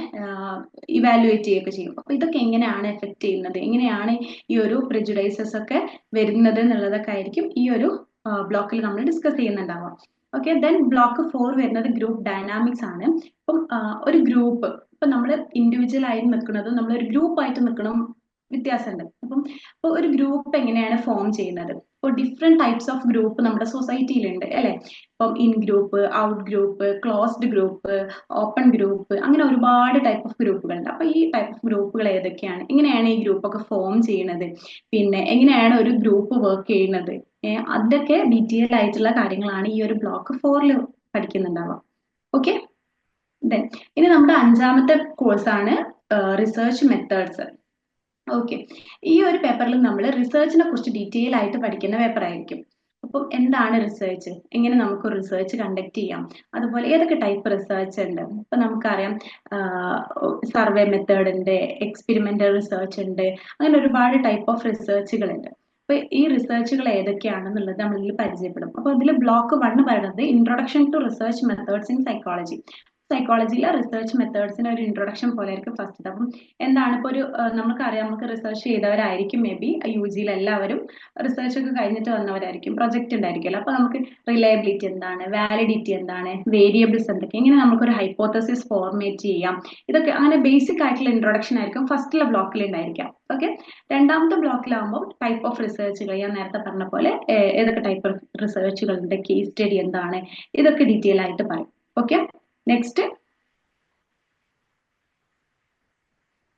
ഇവാലുവേറ്റ് ചെയ്യുകയൊക്കെ ചെയ്യും. അപ്പൊ ഇതൊക്കെ എങ്ങനെയാണ് എഫക്ട് ചെയ്യുന്നത്, എങ്ങനെയാണ് ഈ ഒരു പ്രെജുഡൈസസ് ഒക്കെ വരുന്നത് എന്നുള്ളതൊക്കെ ആയിരിക്കും ഈ ഒരു ബ്ലോക്കിൽ നമ്മൾ ഡിസ്കസ് ചെയ്യുന്നുണ്ടാവാം. ഓക്കെ, ദെൻ ബ്ലോക്ക് 4 വരുന്നത് ഗ്രൂപ്പ് ഡൈനാമിക്സ് ആണ്. ഇപ്പം ഒരു ഗ്രൂപ്പ്, ഇപ്പൊ നമ്മൾ ഇൻഡിവിജ്വൽ ആയി നിൽക്കുന്നതും നമ്മൾ ഒരു ഗ്രൂപ്പ് ആയിട്ട് നിൽക്കണം വ്യത്യാസമുണ്ട്. അപ്പോൾ ഒരു ഗ്രൂപ്പ് എങ്ങനെയാണ് ഫോം ചെയ്യുന്നത്, ഇപ്പോൾ ഡിഫറെന്റ് ടൈപ്സ് ഓഫ് ഗ്രൂപ്പ് നമ്മുടെ സൊസൈറ്റിയിലുണ്ട് അല്ലെ. ഇപ്പം in group, out group, closed group, open group, അങ്ങനെ ഒരുപാട് ടൈപ്പ് ഓഫ് ഗ്രൂപ്പുകളുണ്ട്. അപ്പൊ ഈ ടൈപ്പ് ഓഫ് ഗ്രൂപ്പുകൾ ഏതൊക്കെയാണ്, എങ്ങനെയാണ് ഈ ഗ്രൂപ്പ് ഒക്കെ ഫോം ചെയ്യുന്നത്, പിന്നെ എങ്ങനെയാണ് ഒരു ഗ്രൂപ്പ് വർക്ക് ചെയ്യുന്നത്, അതൊക്കെ ഡീറ്റെയിൽ ആയിട്ടുള്ള കാര്യങ്ങളാണ് ഈ ഒരു ബ്ലോക്ക് 4 പഠിക്കുന്നുണ്ടാവുക. ഓക്കെ, ഇനി നമ്മുടെ 5ാമത്തെ കോഴ്സാണ് റിസർച്ച് മെത്തേഡ്സ്. ഓക്കെ, ഈ ഒരു പേപ്പറിൽ നമ്മൾ റിസർച്ചിനെ കുറിച്ച് ഡീറ്റെയിൽ ആയിട്ട് പഠിക്കുന്ന പേപ്പർ ആയിരിക്കും. അപ്പം എന്താണ് റിസർച്ച്, എങ്ങനെ നമുക്ക് റിസർച്ച് കണ്ടക്ട് ചെയ്യാം, അതുപോലെ ഏതൊക്കെ ടൈപ്പ് റിസർച്ച് ഉണ്ട്. ഇപ്പൊ നമുക്കറിയാം സർവേ മെത്തേഡ് ഉണ്ട്, എക്സ്പെരിമെന്റൽ റിസർച്ച് ഉണ്ട്, അങ്ങനെ ഒരുപാട് ടൈപ്പ് ഓഫ് റിസർച്ചുകൾ ഉണ്ട്. അപ്പൊ ഈ റിസർച്ചുകൾ ഏതൊക്കെയാണെന്നുള്ളത് നമ്മളിൽ പരിചയപ്പെടും. അപ്പൊ അതിൽ ബ്ലോക്ക് 1 പറയുന്നത് introduction to research methods in psychology. സൈക്കോളജിയിലെ റിസർച്ച് മെത്തേഡ്സിന് ഒരു ഇൻട്രൊഡക്ഷൻ പോലെ ആയിരിക്കും ഫസ്റ്റ്. അപ്പം എന്താണ് ഇപ്പോൾ നമുക്കറിയാം, നമുക്ക് റിസർച്ച് ചെയ്തവരായിരിക്കും മേ ബി UGയിൽ എല്ലാവരും റിസർച്ച് ഒക്കെ കഴിഞ്ഞിട്ട് വന്നവരായിരിക്കും, പ്രൊജക്ട് ഉണ്ടായിരിക്കുമല്ലോ. അപ്പൊ നമുക്ക് റിലയബിലിറ്റി എന്താണ്, വാലിഡിറ്റി എന്താണ്, വേരിയബിൾസ് എന്തൊക്കെ, ഇങ്ങനെ നമുക്കൊരു ഹൈപ്പോത്തസിസ് ഫോർമേറ്റ് ചെയ്യാം. ഇതൊക്കെ അങ്ങനെ ബേസിക് ആയിട്ടുള്ള ഇൻട്രൊഡക്ഷൻ ആയിരിക്കും ഫസ്റ്റിലെ ബ്ലോക്കിൽ ഉണ്ടായിരിക്കാം. ഓക്കെ, 2ാമത്തെ ബ്ലോക്കിലാകുമ്പോൾ ടൈപ്പ് ഓഫ് റിസർച്ചുകൾ, ഞാൻ നേരത്തെ പറഞ്ഞ പോലെ ഏതൊക്കെ ടൈപ്പ് ഓഫ് റിസർച്ചുകളുണ്ട്, കേസ് സ്റ്റഡി എന്താണ്, ഇതൊക്കെ ഡീറ്റെയിൽ ആയിട്ട് പറയും. ഓക്കെ, നെക്സ്റ്റ്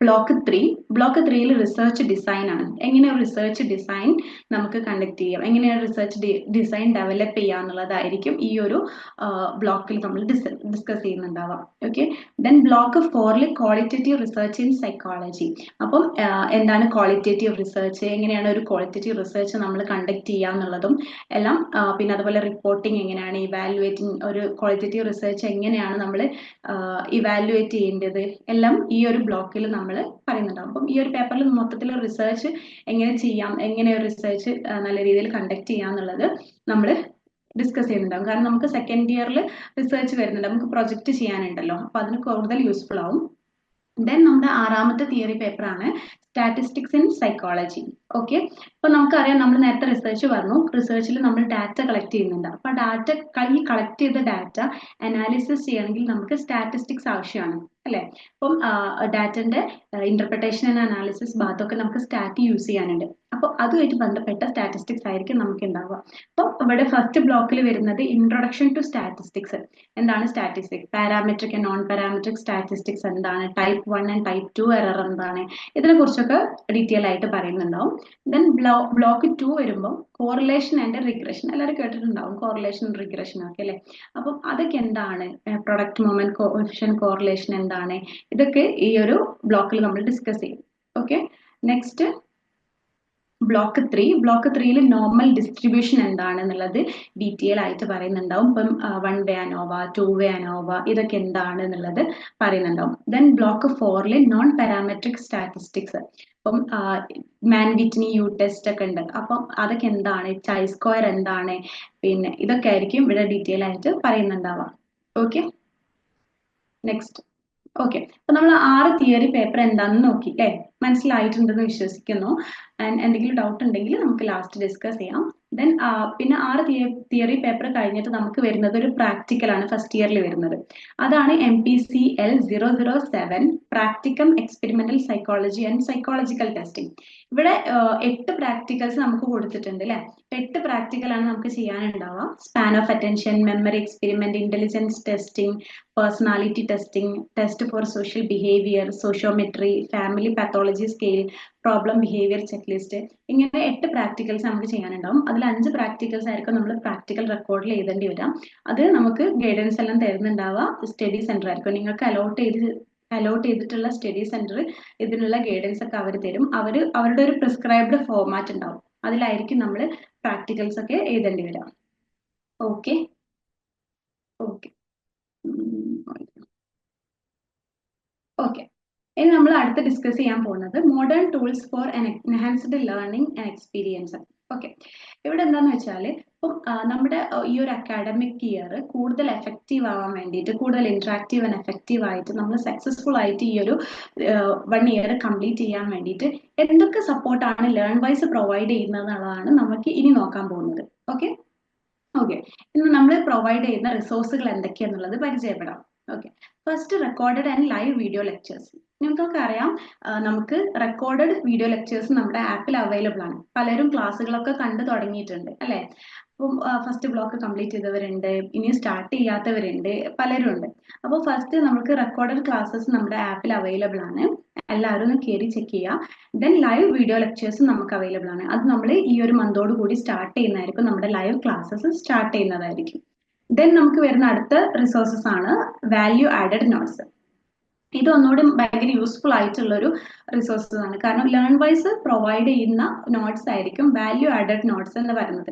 ബ്ലോക്ക് 3യിൽ റിസർച്ച് ഡിസൈൻ ആണ്. എങ്ങനെ റിസർച്ച് ഡിസൈൻ നമുക്ക് കണ്ടക്ട് ചെയ്യാം, എങ്ങനെയാണ് റിസർച്ച് ഡിസൈൻ ഡെവലപ്പ് ചെയ്യുക എന്നുള്ളതായിരിക്കും ഈ ഒരു ബ്ലോക്കിൽ നമ്മൾ ഡിസ്കസ് ചെയ്യുന്നുണ്ടാവാം. Okay, then block 4 qualitative research in psychology. അപ്പം എന്താണ് ക്വാളിറ്റേറ്റീവ് റിസർച്ച്, എങ്ങനെയാണ് ഒരു ക്വാളിറ്റേറ്റീവ് റിസർച്ച് നമ്മൾ കണ്ടക്ട് ചെയ്യുക എന്നുള്ളതും എല്ലാം, പിന്നെ അതുപോലെ റിപ്പോർട്ടിംഗ് എങ്ങനെയാണ്, ഇവാലുവേറ്റിംഗ് ഒരു ക്വാളിറ്റേറ്റീവ് റിസർച്ച് എങ്ങനെയാണ് നമ്മൾ ഇവാലുവേറ്റ് ചെയ്യേണ്ടത്, എല്ലാം ഈ ഒരു ബ്ലോക്കിൽ നമ്മൾ പറയുന്നുണ്ടാവും. അപ്പം ഈ ഒരു പേപ്പറിൽ മൊത്തത്തിൽ റിസർച്ച് എങ്ങനെ ചെയ്യാം, എങ്ങനെ ഒരു റിസർച്ച് നല്ല രീതിയിൽ കണ്ടക്ട് ചെയ്യാം എന്നുള്ളത് നമ്മൾ ഡിസ്കസ് ചെയ്യുന്നുണ്ടാവും. കാരണം നമുക്ക് സെക്കൻഡ് ഇയറിൽ റിസർച്ച് വരുന്നുണ്ട്, നമുക്ക് പ്രൊജക്ട് ചെയ്യാനുണ്ടല്ലോ, അപ്പൊ അതിന് കൂടുതൽ യൂസ്ഫുൾ ആവും. ദെൻ നമ്മുടെ 6ാമത്തെ തിയറി പേപ്പറാണ് സ്റ്റാറ്റിസ്റ്റിക്സ് ഇൻ സൈക്കോളജി. ഓക്കെ, ഇപ്പൊ നമുക്കറിയാം, നമ്മൾ നേരത്തെ റിസർച്ച് പറഞ്ഞു, റിസർച്ചിൽ നമ്മൾ ഡാറ്റ കളക്ട് ചെയ്യുന്നുണ്ട്. അപ്പൊ ഈ കളക്ട് ചെയ്ത ഡാറ്റ അനാലിസിസ് ചെയ്യണമെങ്കിൽ നമുക്ക് സ്റ്റാറ്റിസ്റ്റിക്സ് ആവശ്യമാണ് അല്ലെ. അപ്പം ഡാറ്റന്റെ ഇന്റർപ്രിട്ടേഷൻ ആൻഡ് അനാലിസിസ് ഭാഗത്തൊക്കെ നമുക്ക് സ്റ്റാറ്റ് യൂസ് ചെയ്യാനുണ്ട്. അപ്പൊ അതുമായിട്ട് ബന്ധപ്പെട്ട സ്റ്റാറ്റിസ്റ്റിക്സ് ആയിരിക്കും നമുക്ക് ഉണ്ടാവുക. അപ്പം ഇവിടെ ഫസ്റ്റ് ബ്ലോക്കിൽ വരുന്നത് ഇൻട്രൊഡക്ഷൻ ടു സ്റ്റാറ്റിസ്റ്റിക്സ്. എന്താണ് statistics, parametric and non parametric statistics എന്താണ്, ടൈപ്പ് 1 ആൻഡ് ടൈപ്പ് 2 എറർ എന്താണ്, ഇതിനെ കുറിച്ചൊക്കെ ഡീറ്റെയിൽ ആയിട്ട് പറയുന്നുണ്ടാവും. ദെൻ ബ്ലോക്ക് 2 വരുമ്പോൾ കോറിലേഷൻ ആൻഡ് റിഗ്രഷൻ, എല്ലാവരും കേട്ടിട്ടുണ്ടാവും കോറിലേഷൻ റിഗ്രഷൻ ഒക്കെ അല്ലെ. അപ്പം അതൊക്കെ എന്താണ്, പ്രൊഡക്റ്റ് മൊമെന്റ് കോഎഫിഷ്യന്റ് കോറിലേഷൻ എന്താണ്, ഇതൊക്കെ ഈ ഒരു ബ്ലോക്കിൽ നമ്മൾ ഡിസ്കസ് ചെയ്യും. ഓക്കെ, നെക്സ്റ്റ് ബ്ലോക്ക് 3യിൽ നോർമൽ ഡിസ്ട്രിബ്യൂഷൻ എന്താണ് എന്നുള്ളത് ഡീറ്റെയിൽ ആയിട്ട് പറയുന്നുണ്ടാവും. ഇപ്പം 1 വേ അനോവ, 2 വേ അനോവ, ഇതൊക്കെ എന്താണ് എന്നുള്ളത് പറയുന്നുണ്ടാവും. Then block 4 non parametric statistics, ഇപ്പം മാൻ വിറ്റ്നി യു ടെസ്റ്റ് ഒക്കെ ഉണ്ട്. അപ്പം അതൊക്കെ എന്താണ്, ചൈ സ്ക്വയർ എന്താണ്, പിന്നെ ഇതൊക്കെ ആയിരിക്കും ഇവിടെ ഡീറ്റെയിൽ ആയിട്ട് പറയുന്നുണ്ടാവാം. ഓക്കെ, നെക്സ്റ്റ് ഓക്കെ, അപ്പൊ നമ്മൾ 6 തിയറി പേപ്പർ എന്താണെന്ന് നോക്കി അല്ലേ? മനസ്സിലായിട്ടുണ്ടെന്ന് വിശ്വസിക്കുന്നു. ആൻഡ് എന്തെങ്കിലും ഡൗട്ട് ഉണ്ടെങ്കിൽ നമുക്ക് ലാസ്റ്റ് ഡിസ്കസ് ചെയ്യാം. ദെൻ പിന്നെ 6 തിയറി പേപ്പർ കഴിഞ്ഞിട്ട് നമുക്ക് വരുന്നത് ഒരു പ്രാക്ടിക്കൽ ആണ് ഫസ്റ്റ് ഇയറിൽ വരുന്നത്. അതാണ് MPCL 007 practicum experimental psychology and psychological testing. ഇവിടെ 8 പ്രാക്ടിക്കൽസ് നമുക്ക് കൊടുത്തിട്ടുണ്ട് അല്ലെ? 8 പ്രാക്ടിക്കൽ ആണ് നമുക്ക് ചെയ്യാനുണ്ടാവുക. Span of attention, memory experiment, intelligence testing, personality testing, test for social behaviour, sociometry, family pathology scale, problem behaviour check list, ഇങ്ങനെ 8 പ്രാക്ടിക്കൽസ് നമുക്ക് ചെയ്യാനുണ്ടാവും. അതിൽ 5 പ്രാക്ടിക്കൽസ് ആയിരിക്കും നമ്മൾ പ്രാക്ടിക്കൽ റെക്കോർഡിൽ എഴുതേണ്ടി വരാം. അത് നമുക്ക് ഗൈഡൻസ് എല്ലാം തരുന്നുണ്ടാവുക സ്റ്റഡി സെന്റർ ആയിരിക്കും. നിങ്ങൾക്ക് അലോട്ട് ചെയ്തിട്ടുള്ള സ്റ്റഡി സെന്റർ ഇതിനുള്ള ഗൈഡൻസ് ഒക്കെ അവർ തരും. അവരുടെ ഒരു പ്രിസ്ക്രൈബ്ഡ് ഫോർമാറ്റ് ഉണ്ടാവും, അതിലായിരിക്കും നമ്മൾ പ്രാക്ടിക്കൽസ് ഒക്കെ എഴുതേണ്ടി വരാം. ഓക്കെ ഓക്കെ ഓക്കെ, ഇനി നമ്മൾ അടുത്ത് ഡിസ്കസ് ചെയ്യാൻ പോകുന്നത് modern tools four enhanced learning and experience. Okay, ഇവിടെ എന്താന്ന് വെച്ചാൽ ഇപ്പം നമ്മുടെ ഈ ഒരു അക്കാഡമിക് ഇയർ കൂടുതൽ എഫക്റ്റീവ് ആവാൻ വേണ്ടിയിട്ട്, കൂടുതൽ ഇന്ററാക്റ്റീവ് ആൻഡ് എഫക്റ്റീവ് ആയിട്ട് നമ്മൾ സക്സസ്ഫുൾ ആയിട്ട് ഈ ഒരു 1 ഇയർ കംപ്ലീറ്റ് ചെയ്യാൻ വേണ്ടിയിട്ട് എന്തൊക്കെ സപ്പോർട്ടാണ് ലേൺ വൈസ് പ്രൊവൈഡ് ചെയ്യുന്നത് എന്നുള്ളതാണ് നമുക്ക് ഇനി നോക്കാൻ പോകുന്നത്. ഓക്കെ ഓക്കെ, ഇന്ന് നമ്മൾ പ്രൊവൈഡ് ചെയ്യുന്ന റിസോഴ്സുകൾ എന്തൊക്കെയാണെന്നുള്ളത് പരിചയപ്പെടാം. Okay, first recorded and live video lectures. നിങ്ങൾക്കൊക്കെ അറിയാം, നമുക്ക് റെക്കോർഡഡ് വീഡിയോ ലെക്ചേഴ്സ് നമ്മുടെ ആപ്പിൽ അവൈലബിൾ ആണ്. പലരും ക്ലാസ്സുകളൊക്കെ കണ്ടു തുടങ്ങിയിട്ടുണ്ട് അല്ലെ? അപ്പം ഫസ്റ്റ് ബ്ലോക്ക് കംപ്ലീറ്റ് ചെയ്തവരുണ്ട്, ഇനി സ്റ്റാർട്ട് ചെയ്യാത്തവരുണ്ട്, പലരും ഉണ്ട്. അപ്പോൾ ഫസ്റ്റ് നമുക്ക് റെക്കോർഡഡ് ക്ലാസ്സസ് നമ്മുടെ ആപ്പിൽ അവൈലബിൾ ആണ്. എല്ലാവരും ഒന്ന് കയറി ചെക്ക് ചെയ്യുക. ദെൻ ലൈവ് വീഡിയോ ലെക്ചേഴ്സ് നമുക്ക് അവൈലബിൾ ആണ്. അത് നമ്മൾ ഈ ഒരു മന്തോട് കൂടി സ്റ്റാർട്ട് ചെയ്യുന്നതായിരിക്കും. നമ്മുടെ ലൈവ് ക്ലാസ്സസ് സ്റ്റാർട്ട് ചെയ്യുന്നതായിരിക്കും. ദെൻ നമുക്ക് വരുന്ന അടുത്ത റിസോഴ്സസ് ആണ് വാല്യൂ ആഡഡ് നോട്ട്സ്. ഇത് ഒന്നുകൂടി ഭയങ്കര യൂസ്ഫുൾ ആയിട്ടുള്ള ഒരു റിസോഴ്സസ് ആണ്. കാരണം ലേൺ വൈസ് പ്രൊവൈഡ് ചെയ്യുന്ന നോട്ട്സ് ആയിരിക്കും വാല്യൂ ആഡഡ് നോട്ട്സ് എന്ന് പറയുന്നത്.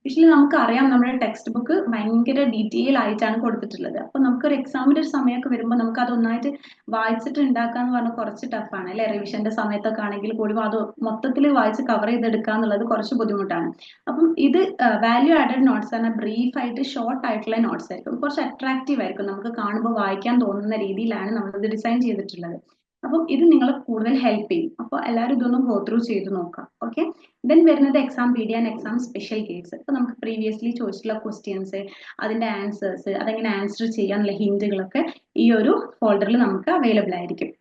യൂഷ്വലി നമുക്കറിയാം, നമ്മുടെ ടെക്സ്റ്റ് ബുക്ക് ഭയങ്കര ഡീറ്റെയിൽ ആയിട്ടാണ് കൊടുത്തിട്ടുള്ളത്. അപ്പൊ നമുക്കൊരു എക്സാമിന്റെ ഒരു സമയമൊക്കെ വരുമ്പോൾ നമുക്ക് അത് ഒന്നായിട്ട് വായിച്ചിട്ട് ഉണ്ടാക്കാന്ന് പറഞ്ഞാൽ കുറച്ച് ടഫാണ് അല്ലെ? റിവിഷന്റെ സമയത്തൊക്കെ ആണെങ്കിൽ കൂടി അത് മൊത്തത്തിൽ വായിച്ച് കവർ ചെയ്തെടുക്കുക എന്നുള്ളത് കുറച്ച് ബുദ്ധിമുട്ടാണ്. അപ്പം ഇത് വാല്യൂ ആഡഡ് നോട്ട്സ് ആണ്. ബ്രീഫ് ആയിട്ട് ഷോർട്ട് ആയിട്ടുള്ള നോട്ട്സ് ആയിരിക്കും, കുറച്ച് അട്രാക്റ്റീവ് ആയിരിക്കും, നമുക്ക് കാണുമ്പോൾ വായിക്കാൻ തോന്നുന്ന രീതിയിലാണ് നമ്മളിത് ഡിസൈൻ ചെയ്തിട്ടുള്ളത്. അപ്പം ഇത് നിങ്ങളെ കൂടുതൽ ഹെൽപ്പ് ചെയ്യും. അപ്പോൾ എല്ലാവരും ഇതൊന്ന് ഗോ ത്രൂ ചെയ്ത് നോക്കാം. ഓക്കെ, ദെൻ വരുന്നത് exam pedia and exam special guides. ഇപ്പൊ നമുക്ക് പ്രീവിയസ്ലി ചോദിച്ചിട്ടുള്ള ക്വസ്റ്റ്യൻസ്, അതിന്റെ ആൻസേഴ്സ്, അതെങ്ങനെ ആൻസർ ചെയ്യാനുള്ള ഹിന്റുകളൊക്കെ ഈ ഒരു ഫോൾഡറിൽ നമുക്ക് അവൈലബിൾ ആയിരിക്കും.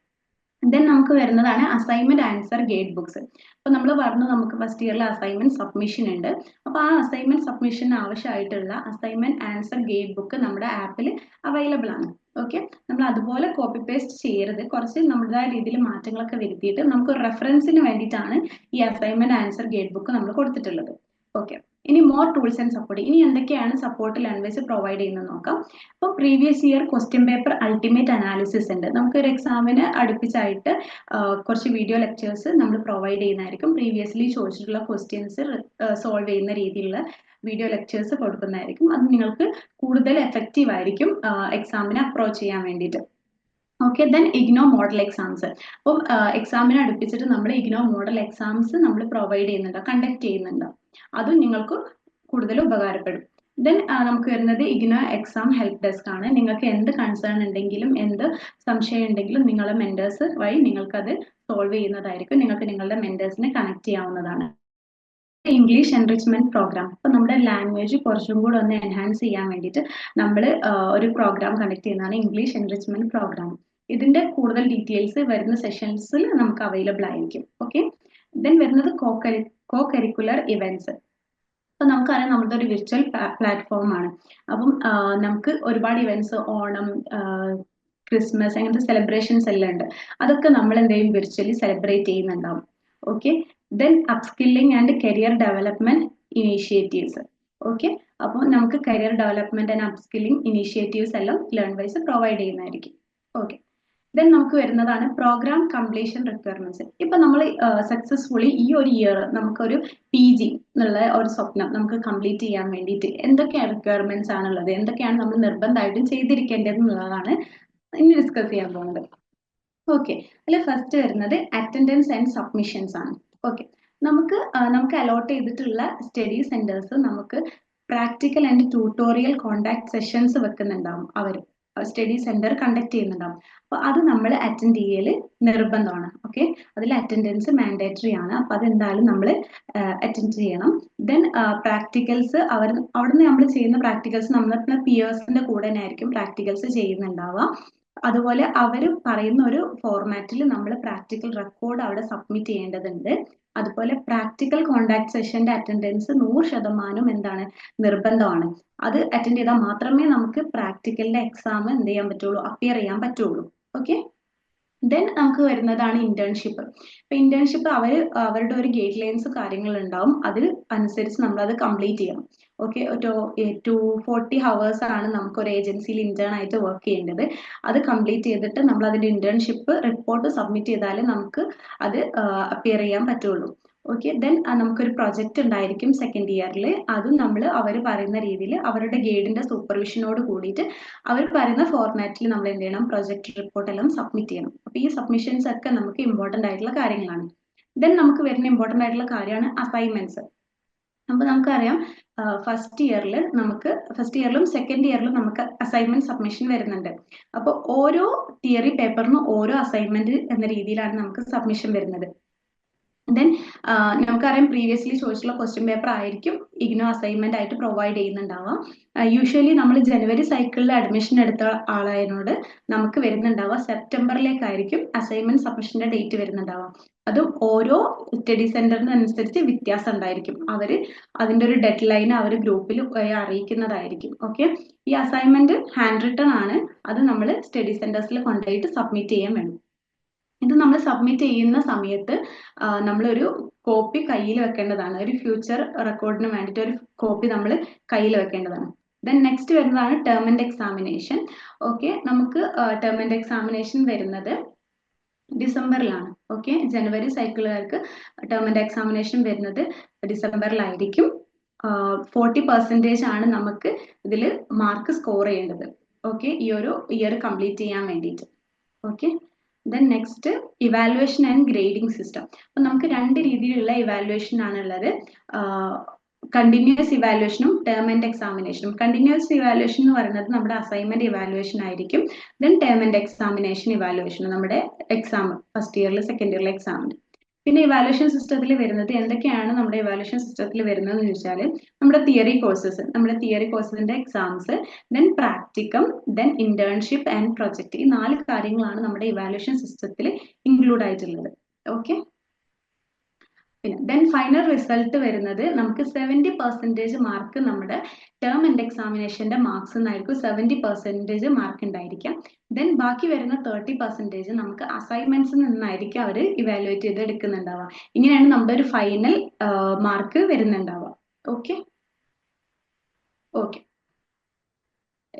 ദെൻ നമുക്ക് വരുന്നതാണ് അസൈൻമെന്റ് ആൻസർ ഗൈഡ് ബുക്സ്. അപ്പൊ നമ്മൾ പറഞ്ഞു നമുക്ക് ഫസ്റ്റ് ഇയറിൽ അസൈൻമെന്റ് സബ്മിഷൻ ഉണ്ട്. അപ്പൊ ആ അസൈൻമെന്റ് സബ്മിഷന് ആവശ്യമായിട്ടുള്ള അസൈൻമെന്റ് ആൻസർ ഗൈഡ് ബുക്ക് നമ്മുടെ ആപ്പിൽ അവൈലബിൾ ആണ്. ഓക്കെ, നമ്മൾ അതുപോലെ കോപ്പി പേസ്റ്റ് ചെയ്യരുത്, കുറച്ച് നമ്മുടേതായ രീതിയിൽ മാറ്റങ്ങളൊക്കെ വരുത്തിയിട്ട് നമുക്ക് റെഫറൻസിന് വേണ്ടിയിട്ടാണ് ഈ അസൈൻമെന്റ് ആൻസർ ഗൈഡ് ബുക്ക് നമ്മൾ കൊടുത്തിട്ടുള്ളത്. ഓക്കെ, ഇനി മോർ ടൂൾസ് ആൻഡ് സപ്പോർട്ട്. ഇനി എന്തൊക്കെയാണ് സപ്പോർട്ട് ലേൺ വൈസ് പ്രൊവൈഡ് ചെയ്യുന്നത് നോക്കാം. അപ്പോൾ previous year question paper ultimate analysis ഉണ്ട്. നമുക്ക് ഒരു എക്സാമിന് അടുപ്പിച്ചായിട്ട് കുറച്ച് വീഡിയോ ലെക്ചേഴ്സ് നമ്മൾ പ്രൊവൈഡ് ചെയ്യുന്നതായിരിക്കും. പ്രീവിയസ്ലി ചോദിച്ചിട്ടുള്ള ക്വസ്റ്റ്യൻസ് സോൾവ് ചെയ്യുന്ന രീതിയിലുള്ള വീഡിയോ ലെക്ചേഴ്സ് കൊടുക്കുന്നതായിരിക്കും. അത് നിങ്ങൾക്ക് കൂടുതൽ എഫക്റ്റീവ് ആയിരിക്കും എക്സാമിനെ അപ്രോച്ച് ചെയ്യാൻ വേണ്ടിയിട്ട്. Okay, then IGNOU model exams. അപ്പം എക്സാമിനെ അടുപ്പിച്ചിട്ട് നമ്മൾ ഇഗ്നോ മോഡൽ എക്സാംസ് നമ്മൾ പ്രൊവൈഡ് ചെയ്യുന്നുണ്ട്, കണ്ടക്ട് ചെയ്യുന്നുണ്ട്. അതും നിങ്ങൾക്ക് കൂടുതൽ ഉപകാരപ്പെടും. ദെൻ നമുക്ക് വരുന്നത് ഇഗ്നോ എക്സാം ഹെൽപ്പ് ഡെസ്ക് ആണ്. നിങ്ങൾക്ക് എന്ത് കൺസേൺ ഉണ്ടെങ്കിലും, എന്ത് സംശയം ഉണ്ടെങ്കിലും നിങ്ങളുടെ മെന്റേഴ്സ് വഴി നിങ്ങൾക്കത് സോൾവ് ചെയ്യുന്നതായിരിക്കും. നിങ്ങൾക്ക് നിങ്ങളുടെ മെന്റേഴ്സിനെ കണക്ട് ചെയ്യാവുന്നതാണ്. English enrichment programme. അപ്പൊ നമ്മുടെ ലാംഗ്വേജ് കുറച്ചും കൂടെ ഒന്ന് എൻഹാൻസ് ചെയ്യാൻ വേണ്ടിയിട്ട് നമ്മൾ ഒരു പ്രോഗ്രാം കണ്ടക്ട് ചെയ്യുന്നതാണ് ഇംഗ്ലീഷ് എൻറിച്ച്മെന്റ് പ്രോഗ്രാം. ഇതിന്റെ കൂടുതൽ ഡീറ്റെയിൽസ് വരുന്ന സെഷൻസിൽ നമുക്ക് അവൈലബിൾ ആയിരിക്കും. ഓക്കെ, ദെൻ വരുന്നത് കോ കരിക്കുലർ ഇവന്റ്സ്. അപ്പൊ നമുക്കറിയാം നമ്മുടെ ഒരു വിർച്വൽ പ്ലാറ്റ്ഫോം ആണ്. അപ്പം നമുക്ക് ഒരുപാട് ഇവന്റ്സ്, ഓണം, ക്രിസ്മസ്, അങ്ങനത്തെ സെലിബ്രേഷൻസ് എല്ലാം ഉണ്ട്. അതൊക്കെ നമ്മൾ എന്തെങ്കിലും വിർച്വലി സെലിബ്രേറ്റ് ചെയ്യുന്നുണ്ടാവും. Okay, then upskilling and career development initiatives. Okay, അപ്പോൾ നമുക്ക് career development and upskilling initiatives എല്ലാം ലേൺ വൈസ് പ്രൊവൈഡ് ചെയ്യുന്നതായിരിക്കും. ഓക്കെ, ദെൻ നമുക്ക് വരുന്നതാണ് പ്രോഗ്രാം കംപ്ലീഷൻ റിക്വയർമെന്റ്സ്. ഇപ്പൊ നമ്മൾ സക്സസ്ഫുള്ളി ഈ ഒരു ഇയർ നമുക്കൊരു PG എന്നുള്ള ഒരു സ്വപ്നം നമുക്ക് കംപ്ലീറ്റ് ചെയ്യാൻ വേണ്ടിയിട്ട് എന്തൊക്കെയാണ് റിക്വയർമെന്റ്സ് ആണുള്ളത്, എന്തൊക്കെയാണ് നമ്മൾ നിർബന്ധമായിട്ടും ചെയ്തിരിക്കേണ്ടത് എന്നുള്ളതാണ് ഇനി ഡിസ്കസ് ചെയ്യാൻ പോകുന്നത്. ഓക്കെ, അതിൽ ഫസ്റ്റ് വരുന്നത് അറ്റൻഡൻസ് ആൻഡ് സബ്മിഷൻസ് ആണ്. ഓക്കെ, നമുക്ക് അലോട്ട് ചെയ്തിട്ടുള്ള സ്റ്റഡി സെന്റേഴ്സ് നമുക്ക് practical and tutorial contact sessions വെക്കുന്നുണ്ടാവും അവർ. സ്റ്റഡി സെന്റർ കണ്ടക്ട് ചെയ്യുന്നുണ്ടാവും. അപ്പൊ അത് നമ്മൾ അറ്റൻഡ് ചെയ്യൽ നിർബന്ധമാണ്. ഓക്കെ, അതിൽ അറ്റൻഡൻസ് മാൻഡേറ്ററി ആണ്. അപ്പൊ അതെന്തായാലും നമ്മൾ അറ്റൻഡ് ചെയ്യണം. ദെൻ പ്രാക്ടിക്കൽസ് അവിടുന്ന് നമ്മൾ ചെയ്യുന്ന പ്രാക്ടിക്കൽസ് നമ്മുടെ പിയേഴ്സിന്റെ കൂടെ തന്നെ ആയിരിക്കും പ്രാക്ടിക്കൽസ് ചെയ്യുന്നുണ്ടാവുക. അതുപോലെ അവർ പറയുന്ന ഒരു ഫോർമാറ്റിൽ നമ്മൾ പ്രാക്ടിക്കൽ റെക്കോർഡ് അവിടെ സബ്മിറ്റ് ചെയ്യേണ്ടതുണ്ട്. അതുപോലെ പ്രാക്ടിക്കൽ കോണ്ടാക്ട് സെഷന്റെ അറ്റൻഡൻസ് 100% എന്താണ്, നിർബന്ധമാണ്. അത് അറ്റൻഡ് ചെയ്താൽ മാത്രമേ നമുക്ക് പ്രാക്ടിക്കലിന്റെ എക്സാം എന്ത് ചെയ്യാൻ പറ്റുള്ളൂ, അപ്പിയർ ചെയ്യാൻ പറ്റുള്ളൂ. ഓക്കെ, ദെൻ നമുക്ക് വരുന്നതാണ് ഇന്റേൺഷിപ്പ്. ഇപ്പൊ ഇന്റേൺഷിപ്പ് അവരുടെ ഒരു ഗൈഡ് ലൈൻസ് കാര്യങ്ങൾ ഉണ്ടാവും, അതിൽ അനുസരിച്ച് നമ്മൾ അത് കംപ്ലീറ്റ് ചെയ്യണം. ഓക്കെ, 240 ഹവേഴ്സ് ആണ് നമുക്ക് ഒരു ഏജൻസിയിൽ ഇന്റേൺ ആയിട്ട് വർക്ക് ചെയ്യേണ്ടത്. അത് കംപ്ലീറ്റ് ചെയ്തിട്ട് നമ്മൾ അതിന്റെ ഇന്റേൺഷിപ്പ് റിപ്പോർട്ട് സബ്മിറ്റ് ചെയ്താലേ നമുക്ക് അത് അപ്പിയർ ചെയ്യാൻ പറ്റുള്ളൂ. ഓക്കെ, ദെൻ നമുക്കൊരു പ്രൊജക്ട് ഉണ്ടായിരിക്കും സെക്കൻഡ് ഇയറിൽ. അതും നമ്മൾ അവർ പറയുന്ന രീതിയിൽ അവരുടെ ഗൈഡിന്റെ സൂപ്പർവിഷനോട് കൂടിയിട്ട് അവർ പറയുന്ന ഫോർമാറ്റിൽ നമ്മൾ എന്ത് ചെയ്യണം, പ്രൊജക്ട് റിപ്പോർട്ട് എല്ലാം സബ്മിറ്റ് ചെയ്യണം. അപ്പൊ ഈ സബ്മിഷൻസ് ഒക്കെ നമുക്ക് ഇമ്പോർട്ടന്റ് ആയിട്ടുള്ള കാര്യങ്ങളാണ്. ദെൻ നമുക്ക് വരുന്ന ഇമ്പോർട്ടന്റ് ആയിട്ടുള്ള കാര്യമാണ് അസൈൻമെന്റ്സ്. അപ്പൊ നമുക്കറിയാം ഫസ്റ്റ് ഇയറിലും സെക്കൻഡ് ഇയറിലും നമുക്ക് അസൈൻമെന്റ് സബ്മിഷൻ വരുന്നുണ്ട്. അപ്പോൾ ഓരോ തിയറി പേപ്പറിനും ഓരോ അസൈൻമെന്റ് എന്ന രീതിയിലാണ് നമുക്ക് സബ്മിഷൻ വരുന്നത്. ദെൻ നമുക്കറിയാം പ്രീവിയസ്ലി ചോദിച്ചിട്ടുള്ള ക്വസ്റ്റ്യൻ പേപ്പർ ആയിരിക്കും ഇഗ്നോ അസൈൻമെന്റ് ആയിട്ട് പ്രൊവൈഡ് ചെയ്യുന്നുണ്ടാവാം. യൂഷ്വലി നമ്മൾ ജനുവരി സൈക്കിളിൽ അഡ്മിഷൻ എടുത്ത ആളായതിനോട് നമുക്ക് വരുന്നുണ്ടാവുക സെപ്റ്റംബറിലേക്കായിരിക്കും അസൈൻമെന്റ് സബ്മിഷന്റെ ഡേറ്റ് വരുന്നുണ്ടാവാം. അതും ഓരോ സ്റ്റഡി സെന്ററിനനുസരിച്ച് വ്യത്യാസം ഉണ്ടായിരിക്കും. അതിന്റെ ഒരു ഡെഡ് ലൈൻ അവർ ഗ്രൂപ്പിൽ അറിയിക്കുന്നതായിരിക്കും. ഓക്കെ, ഈ അസൈൻമെന്റ് ഹാൻഡ് റിട്ടൺ ആണ്. അത് നമ്മൾ സ്റ്റഡി സെന്റേഴ്സിൽ കൊണ്ടുപോയിട്ട് സബ്മിറ്റ് ചെയ്യാൻ വേണം. ഇത് നമ്മൾ സബ്മിറ്റ് ചെയ്യുന്ന സമയത്ത് നമ്മളൊരു കോപ്പി കയ്യിൽ വെക്കേണ്ടതാണ്. ഒരു ഫ്യൂച്ചർ റെക്കോർഡിന് വേണ്ടിയിട്ട് ഒരു കോപ്പി നമ്മൾ കയ്യിൽ വെക്കേണ്ടതാണ്. ദെൻ നെക്സ്റ്റ് വരുന്നതാണ് ടേം ആൻഡ് എക്സാമിനേഷൻ. ഓക്കെ, നമുക്ക് ടേം ആൻഡ് എക്സാമിനേഷൻ വരുന്നത് ഡിസംബറിലാണ്. ഓക്കെ, ജനുവരി സൈക്കിളുകാർക്ക് ടേം ആൻഡ് എക്സാമിനേഷൻ വരുന്നത് ഡിസംബറിലായിരിക്കും. 40% ആണ് നമുക്ക് ഇതിൽ മാർക്ക് സ്കോർ ചെയ്യേണ്ടത്. ഓക്കെ, ഈ ഒരു ഇയർ കംപ്ലീറ്റ് ചെയ്യാൻ വേണ്ടിയിട്ട്. Okay, then next evaluation and grading system. അപ്പൊ നമുക്ക് രണ്ട് രീതിയിലുള്ള ഇവാലുവേഷൻ ആണുള്ളത്. കണ്ടിന്യൂസ് ഇവാലുവേഷനും ടേം ആൻഡ് എക്സാമിനേഷനും. കണ്ടിന്യൂസ് ഇവാലുവേഷൻ എന്ന് പറയുന്നത് നമ്മുടെ അസൈൻമെന്റ് ഇവാലുവേഷൻ ആയിരിക്കും. Then term and examination evaluation നമ്മുടെ എക്സാം ഫസ്റ്റ് ഇയറിൽ സെക്കൻഡ് ഇയറിലെ എക്സാമിന്. പിന്നെ ഇവാലുവേഷൻ സിസ്റ്റത്തിൽ വരുന്നത് എന്തൊക്കെയാണ് നമ്മുടെ ഇവാലുവേഷൻ സിസ്റ്റത്തിൽ വരുന്നതെന്ന് ചോദിച്ചാൽ നമ്മുടെ തിയറി കോഴ്സസിന്റെ exams, then practicum, then internship and project. ഈ 4 കാര്യങ്ങളാണ് നമ്മുടെ ഇവാലുവേഷൻ സിസ്റ്റത്തിൽ ഇൻക്ലൂഡ് ആയിട്ടുള്ളത്. ഓക്കെ, പിന്നെ ദെൻ ഫൈനൽ റിസൾട്ട് വരുന്നത് നമുക്ക് 70% മാർക്ക് നമ്മുടെ ടേം ആൻഡ് എക്സാമിനേഷന്റെ മാർക്സ് എന്നായിരിക്കും 70% മാർക്ക് ഉണ്ടായിരിക്കാം. ദെൻ ബാക്കി വരുന്ന 30% നമുക്ക് അസൈൻമെന്റ്സിൽ നിന്നായിരിക്കും അവർ ഇവാലുവേറ്റ് ചെയ്ത് എടുക്കുന്നുണ്ടാവുക. ഇങ്ങനെയാണ് നമ്മുടെ ഒരു ഫൈനൽ മാർക്ക് വരുന്നുണ്ടാവുക. ഓക്കെ,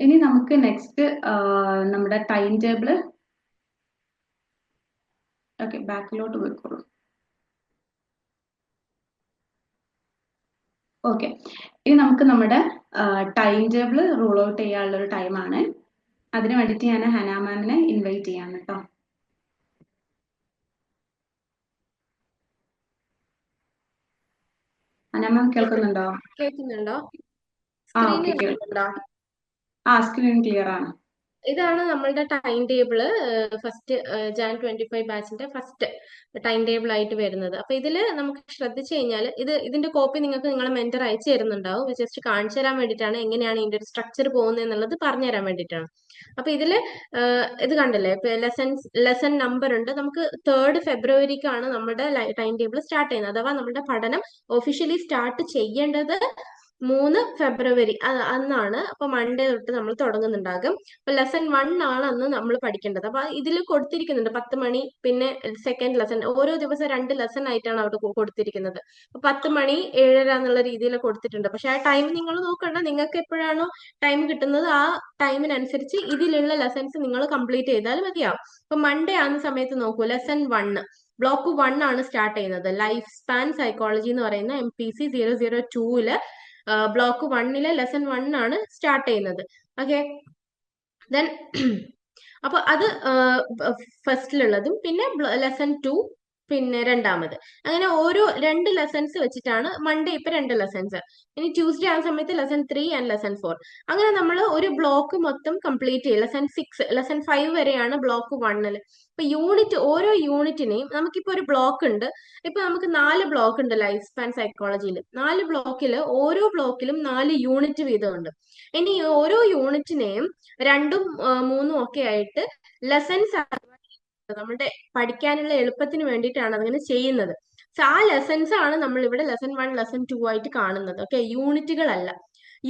ഇനി നമുക്ക് നെക്സ്റ്റ് നമ്മുടെ ടൈം ടേബിള്. ഓക്കെ, ബാക്കിലോട്ട് പോയിക്കോളൂ. ഓക്കെ, ഇനി നമുക്ക് നമ്മുടെ ടൈം ടേബിൾ റൂൾ ഔട്ട് ചെയ്യാനുള്ള ഒരു ടൈമാണ്. അതിന് വേണ്ടിയിട്ട് ഞാൻ ഹന മാമിനെ ഇൻവൈറ്റ് ചെയ്യാം കേട്ടോ. ഹന മാം കേൾക്കുന്നുണ്ടോ? കേൾക്കുന്നുണ്ടോ? ഓക്കെ, സ്ക്രീനിൽ സ്ക്രീൻ ക്ലിയർ ആണ്. ഇതാണ് നമ്മളുടെ ടൈം ടേബിള്. ഫസ്റ്റ് ജാൻ 25 ബാച്ചിന്റെ ഫസ്റ്റ് ടൈം ടേബിൾ ആയിട്ട് വരുന്നത്. അപ്പൊ ഇതില് നമുക്ക് ശ്രദ്ധിച്ചു കഴിഞ്ഞാൽ ഇതിന്റെ കോപ്പി നിങ്ങൾക്ക് നിങ്ങളെ മെന്റർ അയച്ചു തരുന്നുണ്ടാവും. ജസ്റ്റ് കാണിച്ചു തരാൻ വേണ്ടിയിട്ടാണ് എങ്ങനെയാണ് ഇതിന്റെ ഒരു സ്ട്രക്ചർ പോകുന്നത് എന്നുള്ളത് പറഞ്ഞു തരാൻ വേണ്ടിയിട്ടാണ്. അപ്പൊ ഇതില് ഇത് കണ്ടില്ലേ, ഇപ്പൊ ലെസൺ നമ്പർ ഉണ്ട്. നമുക്ക് 3rd ഫെബ്രുവരിക്കാണ് നമ്മുടെ ടൈം ടേബിൾ സ്റ്റാർട്ട് ചെയ്യുന്നത്. അഥവാ നമ്മുടെ പഠനം ഒഫീഷ്യലി സ്റ്റാർട്ട് ചെയ്യേണ്ടത് 3 ഫെബ്രുവരി അന്നാണ്. അപ്പൊ മൺഡേ തൊട്ട് നമ്മൾ തുടങ്ങുന്നുണ്ടാകും. അപ്പൊ ലെസൺ 1 ആണ് അന്ന് നമ്മൾ പഠിക്കേണ്ടത്. അപ്പൊ ഇതിൽ കൊടുത്തിരിക്കുന്നുണ്ട് 10 മണി, പിന്നെ സെക്കൻഡ് ലെസൺ. ഓരോ ദിവസം 2 ലെസൺ ആയിട്ടാണ് അവിടെ കൊടുത്തിരിക്കുന്നത്. അപ്പൊ 10 മണി 7:30 എന്നുള്ള രീതിയിൽ കൊടുത്തിട്ടുണ്ട്. പക്ഷെ ആ ടൈം നിങ്ങൾ നോക്കണ്ട, നിങ്ങൾക്ക് എപ്പോഴാണോ ടൈം കിട്ടുന്നത് ആ ടൈമിനനുസരിച്ച് ഇതിലുള്ള ലെസൺസ് നിങ്ങൾ കംപ്ലീറ്റ് ചെയ്താൽ മതിയാവും. അപ്പൊ മൺഡേ ആകുന്ന സമയത്ത് നോക്കൂ, ലെസൺ 1 ബ്ലോക്ക് 1 ആണ് സ്റ്റാർട്ട് ചെയ്യുന്നത്. ലൈഫ് സ്പാൻ സൈക്കോളജി എന്ന് പറയുന്ന MPC 002 ബ്ലോക്ക് 1 ലെസൺ 1 ആണ് സ്റ്റാർട്ട് ചെയ്യുന്നത്. ഓക്കെ, ദെൻ അപ്പൊ അത് ഫസ്റ്റിലുള്ളതും, പിന്നെ ലെസൺ 2, പിന്നെ രണ്ടാമത്. അങ്ങനെ ഓരോ 2 ലെസൺസ് വെച്ചിട്ടാണ്. മൺഡേ ഇപ്പൊ 2 ലെസൺസ്, ഇനി ട്യൂസ്ഡേ ആ സമയത്ത് ലെസൺ 3 ആൻഡ് ലെസൺ 4. അങ്ങനെ നമ്മൾ ഒരു ബ്ലോക്ക് മൊത്തം കംപ്ലീറ്റ് ചെയ്യും. ലെസൺ 6, ലെസൺ 5 വരെയാണ് ബ്ലോക്ക് 1. ഇപ്പൊ ഓരോ യൂണിറ്റിനെയും നമുക്കിപ്പോ ഒരു ബ്ലോക്ക് ഉണ്ട്. ഇപ്പൊ നമുക്ക് 4 ബ്ലോക്ക് ഉണ്ട് ലൈഫ് സ്പാൻ സൈക്കോളജിയിൽ. 4 ബ്ലോക്കിൽ ഓരോ ബ്ലോക്കിലും 4 യൂണിറ്റ് വീതമുണ്ട്. ഇനി ഓരോ യൂണിറ്റിനെയും 2ഉം 3ഉം ഒക്കെ ആയിട്ട് ലെസൺസ്, നമ്മുടെ പഠിക്കാനുള്ള എളുപ്പത്തിന് വേണ്ടിയിട്ടാണ് അങ്ങനെ ചെയ്യുന്നത്. ആ ലെസൺസ് ആണ് നമ്മൾ ഇവിടെ ലെസൺ 1 ലെസൺ 2 ആയിട്ട് കാണുന്നത്. ഓക്കെ, യൂണിറ്റുകളല്ല.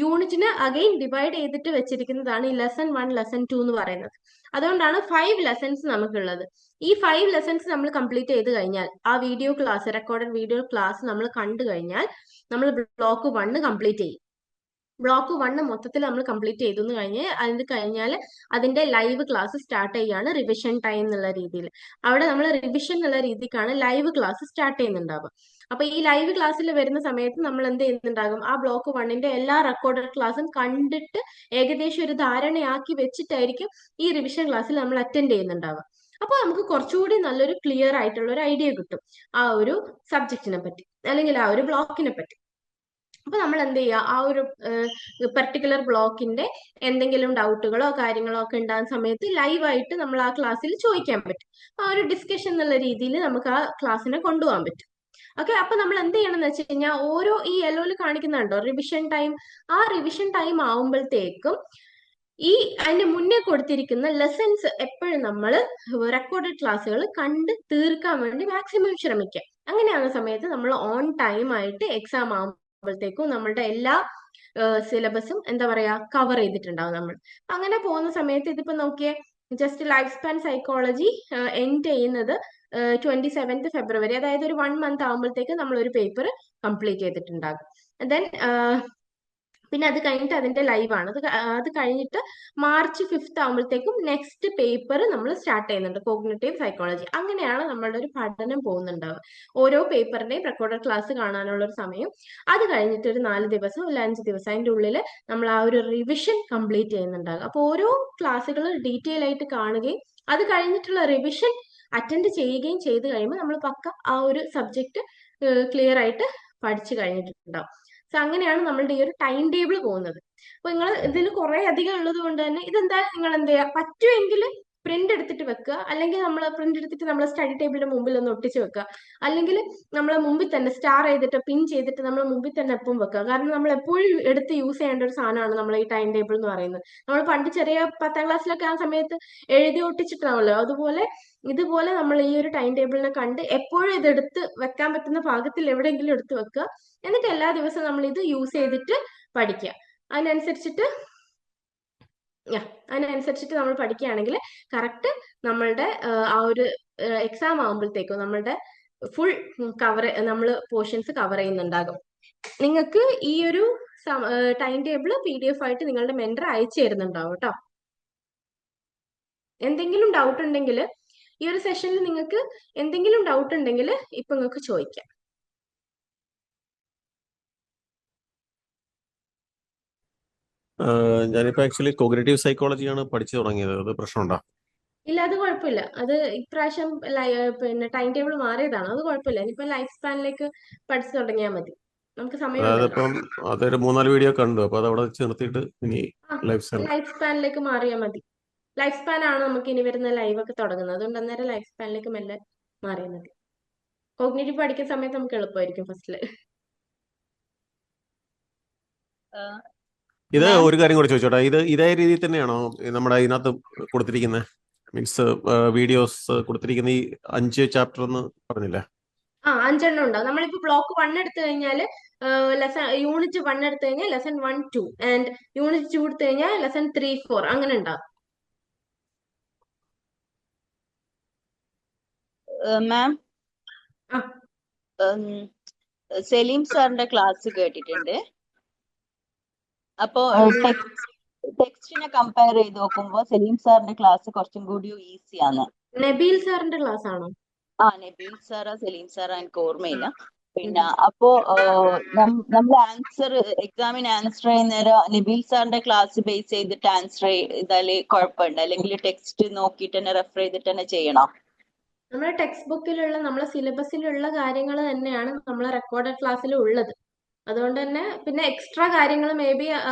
യൂണിറ്റിന് അഗൈൻ ഡിവൈഡ് ചെയ്തിട്ട് വെച്ചിരിക്കുന്നതാണ് ഈ ലെസൺ 1 ലെസൺ 2 എന്ന് പറയുന്നത്. അതുകൊണ്ടാണ് 5 ലെസൺസ് നമുക്കുള്ളത്. ഈ 5 ലെസൺസ് നമ്മൾ കംപ്ലീറ്റ് ചെയ്ത് കഴിഞ്ഞാൽ, ആ video class, recorded video class നമ്മൾ കണ്ടു കഴിഞ്ഞാൽ, നമ്മൾ ബ്ലോക്ക് 1 കംപ്ലീറ്റ് ചെയ്യും. ബ്ലോക്ക് 1 മൊത്തത്തിൽ നമ്മൾ കംപ്ലീറ്റ് ചെയ്തു അതിന് കഴിഞ്ഞാൽ അതിന്റെ ലൈവ് ക്ലാസ് സ്റ്റാർട്ട് ചെയ്യാണ്, റിവിഷൻ ടൈം എന്നുള്ള രീതിയിൽ. അവിടെ നമ്മൾ റിവിഷൻ എന്നുള്ള രീതിക്കാണ് ലൈവ് ക്ലാസ് സ്റ്റാർട്ട് ചെയ്യുന്നുണ്ടാവുക. അപ്പൊ ഈ ലൈവ് ക്ലാസ്സിൽ വരുന്ന സമയത്ത് നമ്മൾ എന്ത് ചെയ്യുന്നുണ്ടാകും, ആ ബ്ലോക്ക് 1ന്റെ എല്ലാ റെക്കോർഡഡ് ക്ലാസ്സും കണ്ടിട്ട് ഏകദേശം ഒരു ധാരണയാക്കി വെച്ചിട്ടായിരിക്കും ഈ റിവിഷൻ ക്ലാസ്സിൽ നമ്മൾ അറ്റൻഡ് ചെയ്യുന്നുണ്ടാവുക. അപ്പൊ നമുക്ക് കുറച്ചുകൂടി നല്ലൊരു ക്ലിയർ ആയിട്ടുള്ള ഒരു ഐഡിയ കിട്ടും ആ ഒരു സബ്ജക്റ്റിനെ പറ്റി, അല്ലെങ്കിൽ ആ ഒരു ബ്ലോക്കിനെ പറ്റി. അപ്പൊ നമ്മൾ എന്ത് ചെയ്യുക, ആ ഒരു പെർട്ടിക്കുലർ ബ്ലോക്കിന്റെ എന്തെങ്കിലും ഡൗട്ടുകളോ കാര്യങ്ങളോ ഒക്കെ ഉണ്ടാകുന്ന സമയത്ത് ലൈവായിട്ട് നമ്മൾ ആ ക്ലാസ്സിൽ ചോദിക്കാൻ പറ്റും. ആ ഒരു ഡിസ്കഷൻ എന്നുള്ള രീതിയിൽ നമുക്ക് ആ ക്ലാസ്സിനെ കൊണ്ടുപോകാൻ പറ്റും. ഓക്കെ, അപ്പൊ നമ്മൾ എന്ത് ചെയ്യണം എന്ന് വെച്ച് കഴിഞ്ഞാൽ, ഓരോ ഈ യെല്ലോയിൽ കാണിക്കുന്നുണ്ടോ റിവിഷൻ ടൈം, ആ റിവിഷൻ ടൈം ആവുമ്പോഴത്തേക്കും ഈ അതിന്റെ മുന്നേ കൊടുത്തിരിക്കുന്ന ലെസൺസ് എപ്പോഴും നമ്മൾ റെക്കോർഡഡ് ക്ലാസ്സുകൾ കണ്ട് തീർക്കാൻ വേണ്ടി മാക്സിമം ശ്രമിക്കുക. അങ്ങനെയാകുന്ന സമയത്ത് നമ്മൾ ഓൺ ടൈം ആയിട്ട് എക്സാം ആകുമ്പോഴത്തേക്കും നമ്മളുടെ എല്ലാ സിലബസും എന്താ പറയാ കവർ ചെയ്തിട്ടുണ്ടാവും നമ്മൾ. അങ്ങനെ പോകുന്ന സമയത്ത് ഇതിപ്പോ നോക്കിയേ, just life span psychology end ചെയ്യുന്നത് 27th ഫെബ്രുവരി, അതായത് ഒരു 1 മന്ത് ആകുമ്പോഴത്തേക്ക് നമ്മൾ ഒരു പേപ്പർ കംപ്ലീറ്റ് ചെയ്തിട്ടുണ്ടാകും. ദെൻ പിന്നെ അത് കഴിഞ്ഞിട്ട് അതിന്റെ ലൈവാണ്. അത് കഴിഞ്ഞിട്ട് മാർച്ച് 5th ആകുമ്പോഴത്തേക്കും നെക്സ്റ്റ് പേപ്പർ നമ്മൾ സ്റ്റാർട്ട് ചെയ്യുന്നുണ്ട്, കോഗ്നിറ്റീവ് സൈക്കോളജി. അങ്ങനെയാണ് നമ്മളുടെ ഒരു പഠനം പോകുന്നുണ്ടാവുക. ഓരോ പേപ്പറിന്റെയും റെക്കോർഡഡ് ക്ലാസ് കാണാനുള്ള ഒരു സമയം, അത് കഴിഞ്ഞിട്ട് ഒരു 4 ദിവസം അല്ല 5 ദിവസം അതിന്റെ ഉള്ളിൽ നമ്മൾ ആ ഒരു റിവിഷൻ കംപ്ലീറ്റ് ചെയ്യുന്നുണ്ടാകും. അപ്പോൾ ഓരോ ക്ലാസ്സുകൾ ഡീറ്റെയിൽ ആയിട്ട് കാണുകയും അത് കഴിഞ്ഞിട്ടുള്ള റിവിഷൻ അറ്റൻഡ് ചെയ്യുകയും ചെയ്ത് കഴിയുമ്പോൾ നമ്മൾ പക്ക ആ ഒരു സബ്ജക്ട് ക്ലിയർ ആയിട്ട് പഠിച്ചു കഴിഞ്ഞിട്ടുണ്ടാവും. സോ അങ്ങനെയാണ് നമ്മളുടെ ഈ ഒരു ടൈം ടേബിൾ പോകുന്നത്. അപ്പൊ നിങ്ങൾ ഇതിൽ കുറെ അധികം ഉള്ളത് കൊണ്ട് തന്നെ ഇതെന്തായാലും നിങ്ങൾ എന്ത് ചെയ്യുക, പറ്റുമെങ്കിൽ പ്രിന്റ് എടുത്തിട്ട് വെക്കുക, അല്ലെങ്കിൽ നമ്മൾ പ്രിന്റ് എടുത്തിട്ട് നമ്മൾ സ്റ്റഡി ടേബിളിന്റെ മുമ്പിൽ ഒന്ന് ഒട്ടിച്ച് വെക്കുക, അല്ലെങ്കിൽ നമ്മൾ മുമ്പിൽ തന്നെ സ്റ്റാർ ചെയ്തിട്ട് പിൻ ചെയ്തിട്ട് നമ്മൾ മുമ്പിൽ തന്നെ എപ്പം വെക്കുക. കാരണം നമ്മൾ എപ്പോഴും എടുത്ത് യൂസ് ചെയ്യേണ്ട ഒരു സാധനമാണ് നമ്മൾ ഈ ടൈം ടേബിൾ എന്ന് പറയുന്നത്. നമ്മൾ പണ്ട് ചെറിയ 10ാം ക്ലാസ്സിലൊക്കെ ആ സമയത്ത് എഴുതി ഒട്ടിച്ചിട്ടാണല്ലോ, അതുപോലെ ഇതുപോലെ നമ്മൾ ഈ ഒരു ടൈം ടേബിളിനെ കണ്ട് എപ്പോഴും ഇത് എടുത്ത് വെക്കാൻ പറ്റുന്ന ഭാഗത്തിൽ എവിടെയെങ്കിലും എടുത്ത് വെക്കുക. എന്നിട്ട് എല്ലാ ദിവസവും നമ്മൾ ഇത് യൂസ് ചെയ്തിട്ട് പഠിക്കുക. അതിനനുസരിച്ചിട്ട് അതിനനുസരിച്ചിട്ട് നമ്മൾ പഠിക്കുകയാണെങ്കിൽ കറക്റ്റ് നമ്മളുടെ ആ ഒരു എക്സാം ആകുമ്പോഴത്തേക്കും നമ്മളുടെ ഫുൾ നമ്മൾ പോർഷൻസ് കവർ ചെയ്യുന്നുണ്ടാകും. നിങ്ങൾക്ക് ഈ ഒരു ടൈം ടേബിൾ PDF ആയിട്ട് നിങ്ങളുടെ മെന്റർ അയച്ചു തരുന്നുണ്ടാവും കേട്ടോ. എന്തെങ്കിലും ഡൗട്ട് ഉണ്ടെങ്കിൽ ഈ ഒരു സെഷനിൽ നിങ്ങൾക്ക് എന്തെങ്കിലും ഡൗട്ട് ഉണ്ടെങ്കിൽ ഇപ്പൊ നിങ്ങൾക്ക് ചോദിക്കാം. ഞാനിപ്പോ ആക്ച്വലി കോഗ്നിറ്റീവ് സൈക്കോളജിയാണ് പഠിച്ചു തുടങ്ങിയത്. അത് പ്രശ്നമുണ്ടോ? ഇല്ല, അത് കുഴപ്പമില്ല. അത് ഇപ്രാവശ്യം പിന്നെ ടൈം ടേബിൾ മാറിയതാണ്, അത് കുഴപ്പമില്ല. ഇനിയിപ്പോ ലൈഫ് സ്പാനിലേക്ക് പഠിച്ചു തുടങ്ങിയാൽ മതി, നമുക്ക് അതായത് സമയമുണ്ടല്ലോ. ഇപ്പം അതൊരു 3-4 വീഡിയോ കണ്ടു, അപ്പൊ അത് അവിടെ വെച്ച് നിർത്തിയിട്ട് ഇനി ലൈഫ് സ്പാനിലേക്ക് മാറിയാൽ മതി. ലൈഫ് സ്പാൻ ആണ് നമുക്ക് ഇനി വരുന്ന ലൈവ് ഒക്കെ തുടങ്ങുന്നത്. അതുകൊണ്ട് അന്നേരം ലൈഫ് സ്പാനിലേക്ക് മെല്ലെ മാറിയാൽ മതി. കോഗ്നിറ്റീവ് പഠിക്കുന്ന സമയത്ത് നമുക്ക് എളുപ്പമായിരിക്കും ഫസ്റ്റില്. ഇത് ഒരു കാര്യം കൂടി ചോദിച്ചോട്ടെ, ഇതേ രീതിയിൽ തന്നെയാണോ നമ്മുടെ ഇതിനകത്ത് കൊടുത്തിരിക്കുന്നത്? മീൻസ് വീഡിയോസ് കൊടുത്തിരിക്കുന്ന ഈ 5 ചാപ്റ്റർ എന്ന് പറഞ്ഞില്ലേ? 5 എണ്ണം ഉണ്ടാവും. നമ്മളിപ്പോ ബ്ലോക്ക് 1 എടുത്തു കഴിഞ്ഞാല് യൂണിറ്റ് 1 എടുത്തു കഴിഞ്ഞാൽ ലെസൺ 1, 2 ആൻഡ് യൂണിറ്റ് 2 എടുത്തു കഴിഞ്ഞാൽ ലെസൺ 3, 4 അങ്ങനെ ഉണ്ടാവും. മാം, സലീം സാറിന്റെ ക്ലാസ് കേട്ടിട്ടുണ്ട്. അപ്പോ ടെക്സ്റ്റിനെ കമ്പയർ ചെയ്ത് നോക്കുമ്പോ സലീം സാറിന്റെ ക്ലാസ് കുറച്ചും കൂടി ഈസിയാണ്. നബീൽ സാറിന്റെ ക്ലാസ് ആണോ? നബീൽ സാറാ സലീം സാറാ എനിക്ക് ഓർമ്മയില്ല. പിന്നെ അപ്പോ നമ്മൾ ആൻസർ എക്സാമിന് ആൻസർ ചെയ്യുന്നേരം നബീൽ സാറിന്റെ ക്ലാസ് ബേസ് ചെയ്തിട്ട് ആൻസർ ചെയ്താല് കുഴപ്പമുണ്ട്, അല്ലെങ്കിൽ ടെക്സ്റ്റ് നോക്കിയിട്ട് തന്നെ റെഫർ ചെയ്തിട്ട് തന്നെ ചെയ്യണോ? നമ്മുടെ ടെക്സ്റ്റ് ബുക്കിലുള്ള നമ്മളെ സിലബസിലുള്ള കാര്യങ്ങൾ തന്നെയാണ് നമ്മളെ റെക്കോർഡഡ് ക്ലാസ്സിൽ ഉള്ളത്. അതുകൊണ്ട് തന്നെ പിന്നെ എക്സ്ട്രാ കാര്യങ്ങൾ മേ ബി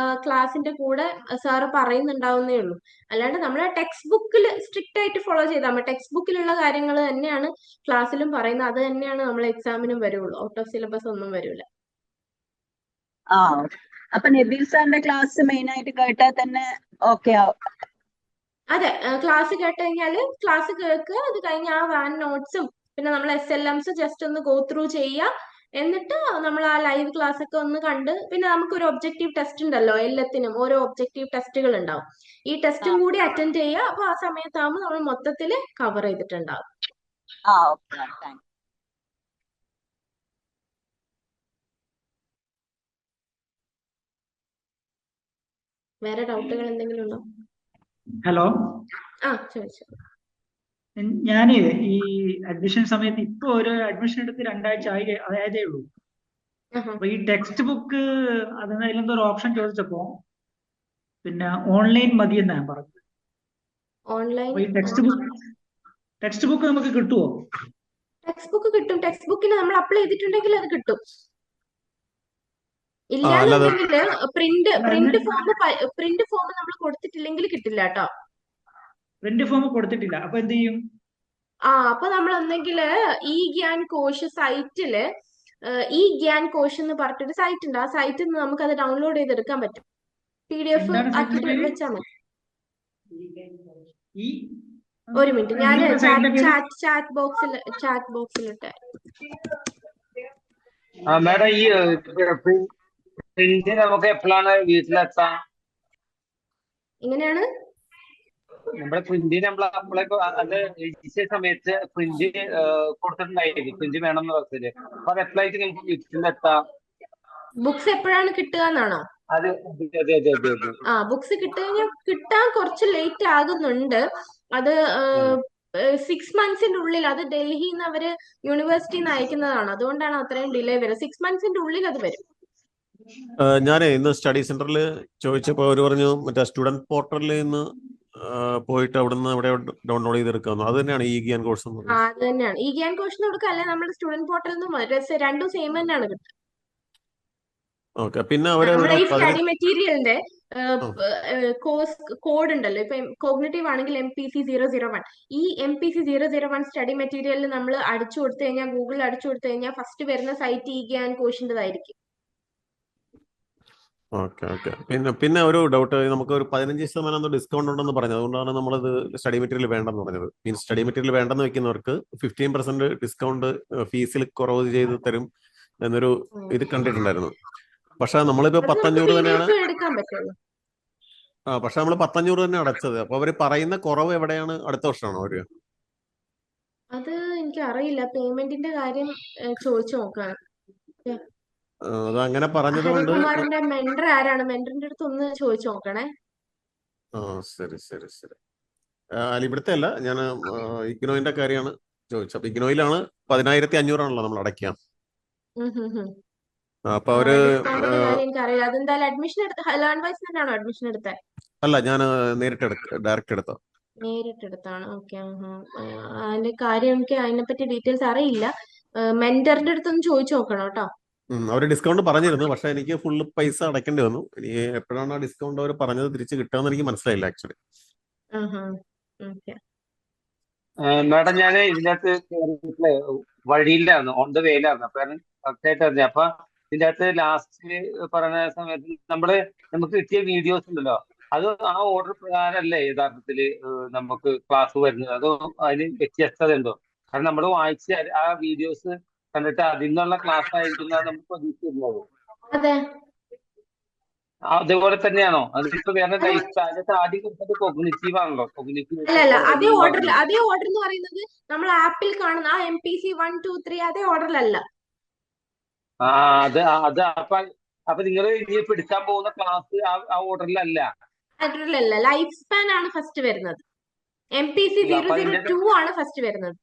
ക്ലാസിന്റെ കൂടെ സാറ് പറയുന്നുണ്ടാവുന്നേ ഉള്ളൂ. അല്ലാണ്ട് നമ്മളെ ടെക്സ്റ്റ് ബുക്കിൽ സ്ട്രിക്റ്റ് ആയിട്ട് ഫോളോ ചെയ്താൽ മതി. ടെക്സ്റ്റ് ബുക്കിലുള്ള കാര്യങ്ങൾ തന്നെയാണ് ക്ലാസ്സിലും പറയുന്നത്. അത് തന്നെയാണ് നമ്മൾ എക്സാമിനും വരുള്ളൂ. ഔട്ട് ഓഫ് സിലബസ് ഒന്നും വരില്ല. ആ അപ്പൊ നബീൽ സാറിന്റെ ക്ലാസ് മെയിൻ ആയിട്ട് കേട്ടാൽ തന്നെ ഓക്കെ ആവും. അതെ, ക്ലാസ് കേട്ട് കഴിഞ്ഞാൽ ക്ലാസ് കേൾക്കുക, അത് കഴിഞ്ഞ് ആ വാൻ നോട്ട്സും പിന്നെ നമ്മൾ SLMs ജസ്റ്റ് ഒന്ന് ഗോ ത്രൂ ചെയ്യുക. എന്നിട്ട് നമ്മൾ ആ ലൈവ് ക്ലാസ് ഒക്കെ ഒന്ന് കണ്ട് പിന്നെ നമുക്കൊരു ഒബ്ജക്റ്റീവ് ടെസ്റ്റ് ഉണ്ടല്ലോ, എല്ലാത്തിനും ഓരോ ഒബ്ജക്റ്റീവ് ടെസ്റ്റുകൾ ഉണ്ടാവും. ഈ ടെസ്റ്റും കൂടി അറ്റൻഡ് ചെയ്യുക. അപ്പൊ ആ സമയത്താകുമ്പോൾ നമ്മൾ മൊത്തത്തിൽ കവർ ചെയ്തിട്ടുണ്ടാവും. ഓക്കെ താങ്ക് വേറെ ഡൗട്ടുകൾ എന്തെങ്കിലും ഉണ്ടോ? ഹലോ, ചോദിച്ചു. ഞാനേ ഈ അഡ്മിഷൻ സമയത്ത് ഇപ്പൊ ഒരു അഡ്മിഷൻ എടുത്ത് 2 ആഴ്ച ആയതേ ഉള്ളൂ. അപ്പൊ ഈ ടെക്സ്റ്റ് ബുക്ക് അതിലെന്തോ ഒരു ഓപ്ഷൻ ചോദിച്ചപ്പോ പിന്നെ ഓൺലൈൻ മതി എന്നാ ഞാൻ പറഞ്ഞത്. ഓൺലൈൻ അപ്പൊ ഈ ടെക്സ്റ്റ് ബുക്ക് നമുക്ക് കിട്ടുമോ? ടെക്സ്റ്റ് ബുക്ക് കിട്ടും. ടെക്സ്റ്റ് ബുക്കിൽ നമ്മൾ അപ്ലൈ ചെയ്തിട്ടുണ്ടെങ്കിൽ അത് കിട്ടും. അല്ലാതെ ഇല്ലാന്നുണ്ടെങ്കിൽ പ്രിന്റ് ഫോം നമ്മൾ കൊടുത്തിട്ടില്ലെങ്കിൽ കിട്ടില്ല കേട്ടോ. പ്രിന്റ് ഫോം കൊടുത്തിട്ടില്ല, അപ്പൊ എന്ത് ചെയ്യും? അപ്പൊ നമ്മൾ ഒന്നെങ്കിൽ ഇ ഗ്യാൻ കോഷ് സൈറ്റില് ഇ ഗ്യാൻ കോഷ് എന്ന് പറഞ്ഞിട്ടൊരു സൈറ്റ് ഉണ്ട്. ആ സൈറ്റിൽ നിന്ന് നമുക്ക് അത് ഡൗൺലോഡ് ചെയ്തെടുക്കാൻ പറ്റും. PDF എന്താണ് സൈറ്റിന്റെ ആക്കിയിട്ട് പേര്? വെച്ചാൽ മതി. ഈ ഒരു മിനിറ്റ്, ഞാൻ എന്താണ് സൈറ്റിന്റെ പേര്? ചാറ്റ് ബോക്സിലിട്ട്. മാഡം ഈ പ്രിന്റ് നമുക്ക് എപ്പോഴാണ് വീട്ടിലെത്താം? ഇങ്ങനെയാണ് നമ്മുടെ പ്രിന്റ് നമ്മൾ അപ്ലൈ അത് രജിസ്റ്റർ സമയത്ത് പ്രിന്റ് കൊടുത്തിട്ടുണ്ടായിരിക്കും, പ്രിന്റ് വേണം എന്ന് പറഞ്ഞത്. അപ്പൊ അത് എപ്പോഴായിട്ട് നമുക്ക് വീട്ടിലെത്താം? ബുക്സ് എപ്പോഴാണ് കിട്ടുക എന്നാണോ? അത് അതെ അതെ അതെ അതെ. ബുക്സ് കിട്ടാൻ കുറച്ച് ലേറ്റ് ആകുന്നുണ്ട്. അത് 6 മന്ത്സിന്റെ ഉള്ളിൽ, അത് ഡൽഹിയിൽ നിന്ന് അവര് യൂണിവേഴ്സിറ്റിയിൽ നിന്ന് അയക്കുന്നതാണ്. അതുകൊണ്ടാണ് അത്രയും ഡിലേ വരുന്നത്. 6 മന്ത്സിന്റെ ഉള്ളിൽ അത് വരും. ഞാൻ ഇന്ന് സ്റ്റഡി സെന്ററിൽ ചോദിച്ചപ്പോൾ അവർ പറഞ്ഞു മറ്റേ സ്റ്റുഡന്റ് പോർട്ടലിൽ നിന്ന് പോയിട്ട് അവിടുന്ന് അവിടെ ഡൗൺലോഡ് ചെയ്തെടുക്കാമെന്ന്. അത് തന്നെയാണ് ഈ ഗ്യാൻ കോഴ്സ്? അത് തന്നെയാണ് ഈ ഗ്യാൻ കോഴ്സിന് കൊടുക്കുക, അല്ലെ നമ്മുടെ സ്റ്റുഡന്റ് പോർട്ടലിൽ നിന്ന്. രണ്ടും സെയിം തന്നെയാണ് കിട്ടുക. ഓക്കെ. പിന്നെ അവര് നമ്മുടെ ഈ ഒരു സ്റ്റഡി മെറ്റീരിയലിന്റെ കോഡ് ഉണ്ടല്ലോ. ഇപ്പൊ കോഗ്നിറ്റീവ് ആണെങ്കിൽ MPC 001. ഈ MPC 001 സ്റ്റഡി മെറ്റീരിയലിൽ നമ്മൾ അടിച്ചു കൊടുത്തു കഴിഞ്ഞാൽ, ഗൂഗിളിൽ അടിച്ചു കൊടുത്തു കഴിഞ്ഞാൽ ഫസ്റ്റ് വരുന്ന സൈറ്റ് ഈ ഗ്യാൻ കോഴ്സിൻ്റെതായിരിക്കും. ഓക്കെ. പിന്നെ ഒരു ഡൗട്ട്, നമുക്ക് ഒരു 15% ഡിസ്കൗണ്ട് ഉണ്ടെന്ന് പറഞ്ഞത്. അതുകൊണ്ടാണ് നമ്മളത് സ്റ്റഡി മെറ്റീരിയൽ വേണ്ടെന്ന് പറഞ്ഞത്. മീൻസ് സ്റ്റഡി മെറ്റീരിയൽ വേണ്ടെന്ന് വെക്കുന്നവർക്ക് 15% ഡിസ്കൗണ്ട് ഫീസിൽ കുറവ് ചെയ്ത് തരും എന്നൊരു ഇത് കണ്ടിട്ടുണ്ടായിരുന്നു. പക്ഷെ നമ്മളിപ്പോ 500 തന്നെയാണ്. എടുക്കാൻ പറ്റുള്ളൂ. പക്ഷെ നമ്മൾ 500 തന്നെ അടച്ചത്. അപ്പൊ അവര് പറയുന്ന കുറവ് എവിടെയാണ്? അടുത്ത വർഷമാണോ അവര്? അത് എനിക്ക് അറിയില്ല. പേയ്മെന്റിന്റെ കാര്യം ചോദിച്ചു നോക്കാം. അത് അങ്ങനെ പറഞ്ഞത് കൊണ്ട്. ഹരികുമാറിന്റെ മെന്റർ ആരാണ്? മെന്ററിന്റെ അടുത്ത് ഒന്ന് ചോദിച്ചു നോക്കണേ. ശരി. അല്ല, ഇവിടുത്തെ അല്ല, ഞാൻ ഇഗ്നോയിന്റെ കാര്യമാണ് ചോദിച്ചത്. അപ്പൊ ഇഗ്നോയിലാണ് 10,500 നമ്മൾ അടയ്ക്കാം. അപ്പൊ അവര് എനിക്കറിയില്ല. അതെന്തായാലും അഡ്മിഷൻ എടുത്ത ലേൺ വൈസ് തന്നെയാണോ അഡ്മിഷൻ എടുത്തത്? അല്ല, ഞാൻ ഡയറക്റ്റ് എടുത്തോ. നേരിട്ടെടുത്താണ്. ഓക്കെ. അതിന്റെ കാര്യം എനിക്ക് അതിനെപ്പറ്റി ഡീറ്റെയിൽസ് അറിയില്ല. മെന്ററിന്റെ അടുത്തൊന്ന് ചോദിച്ചു നോക്കണം കേട്ടോ. അവര് ഡിസ്കൗണ്ട് പറഞ്ഞിരുന്നു, പക്ഷെ എനിക്ക് ഫുള്ള് പൈസ അടയ്ക്കേണ്ടി വന്നു. ഇനി എപ്പോഴാണ് ആ ഡിസ്കൗണ്ട് അവർ പറഞ്ഞത് തിരിച്ച് കിട്ടാന്ന് എനിക്ക് മനസ്സിലായില്ല ആക്ച്വലി. മാഡം ഞാൻ ഇതിനകത്ത് വഴിയിലായിരുന്നു, ഓൺ ദ വേയിലായിരുന്നു. അപ്പൊ കറക്റ്റായിട്ട് അറിഞ്ഞു. അപ്പൊ ഇതിന്റെ അകത്ത് ലാസ്റ്റ് പറഞ്ഞ സമയത്ത് നമുക്ക് കിട്ടിയ വീഡിയോസ് ഉണ്ടല്ലോ, അത് ആ ഓർഡർ പ്രകാരമല്ലേ യഥാർത്ഥത്തില് നമുക്ക് ക്ലാസ് വരുന്നത്? അതോ അതിന് വ്യത്യസ്തത ഉണ്ടോ? കാരണം നമ്മൾ വായിച്ച ആ വീഡിയോസ് കണ്ടിട്ട് അതിൽ നിന്നുള്ള ക്ലാസ് ആയിരിക്കുന്നതാണ് നമുക്ക് പ്രതീക്ഷിക്കുന്നത്. അതെ, അതേപോലെ തന്നെയാണോ? അതിപ്പോ വേറെ ലൈഫ് ആദ്യം കൊടുത്തത് കോഗ്നിറ്റീവ് ആണല്ലോ. കോഗ്നിറ്റീവ് അല്ല. അതേ ഓർഡർ എന്ന് പറയുന്നത് നമ്മൾ ആപ്പിൽ കാണുന്ന ആ MPC 1, 2, 3 അതേ ഓർഡറിലല്ല. അപ്പൊ നിങ്ങൾ ഇനി എടുക്കാൻ പോകുന്ന ക്ലാസ് ആ ഓർഡറിലല്ല. ലൈഫ് സ്പാൻ ആണ് ഫസ്റ്റ് വരുന്നത്. MPC 002 ആണ് ഫസ്റ്റ് വരുന്നത്.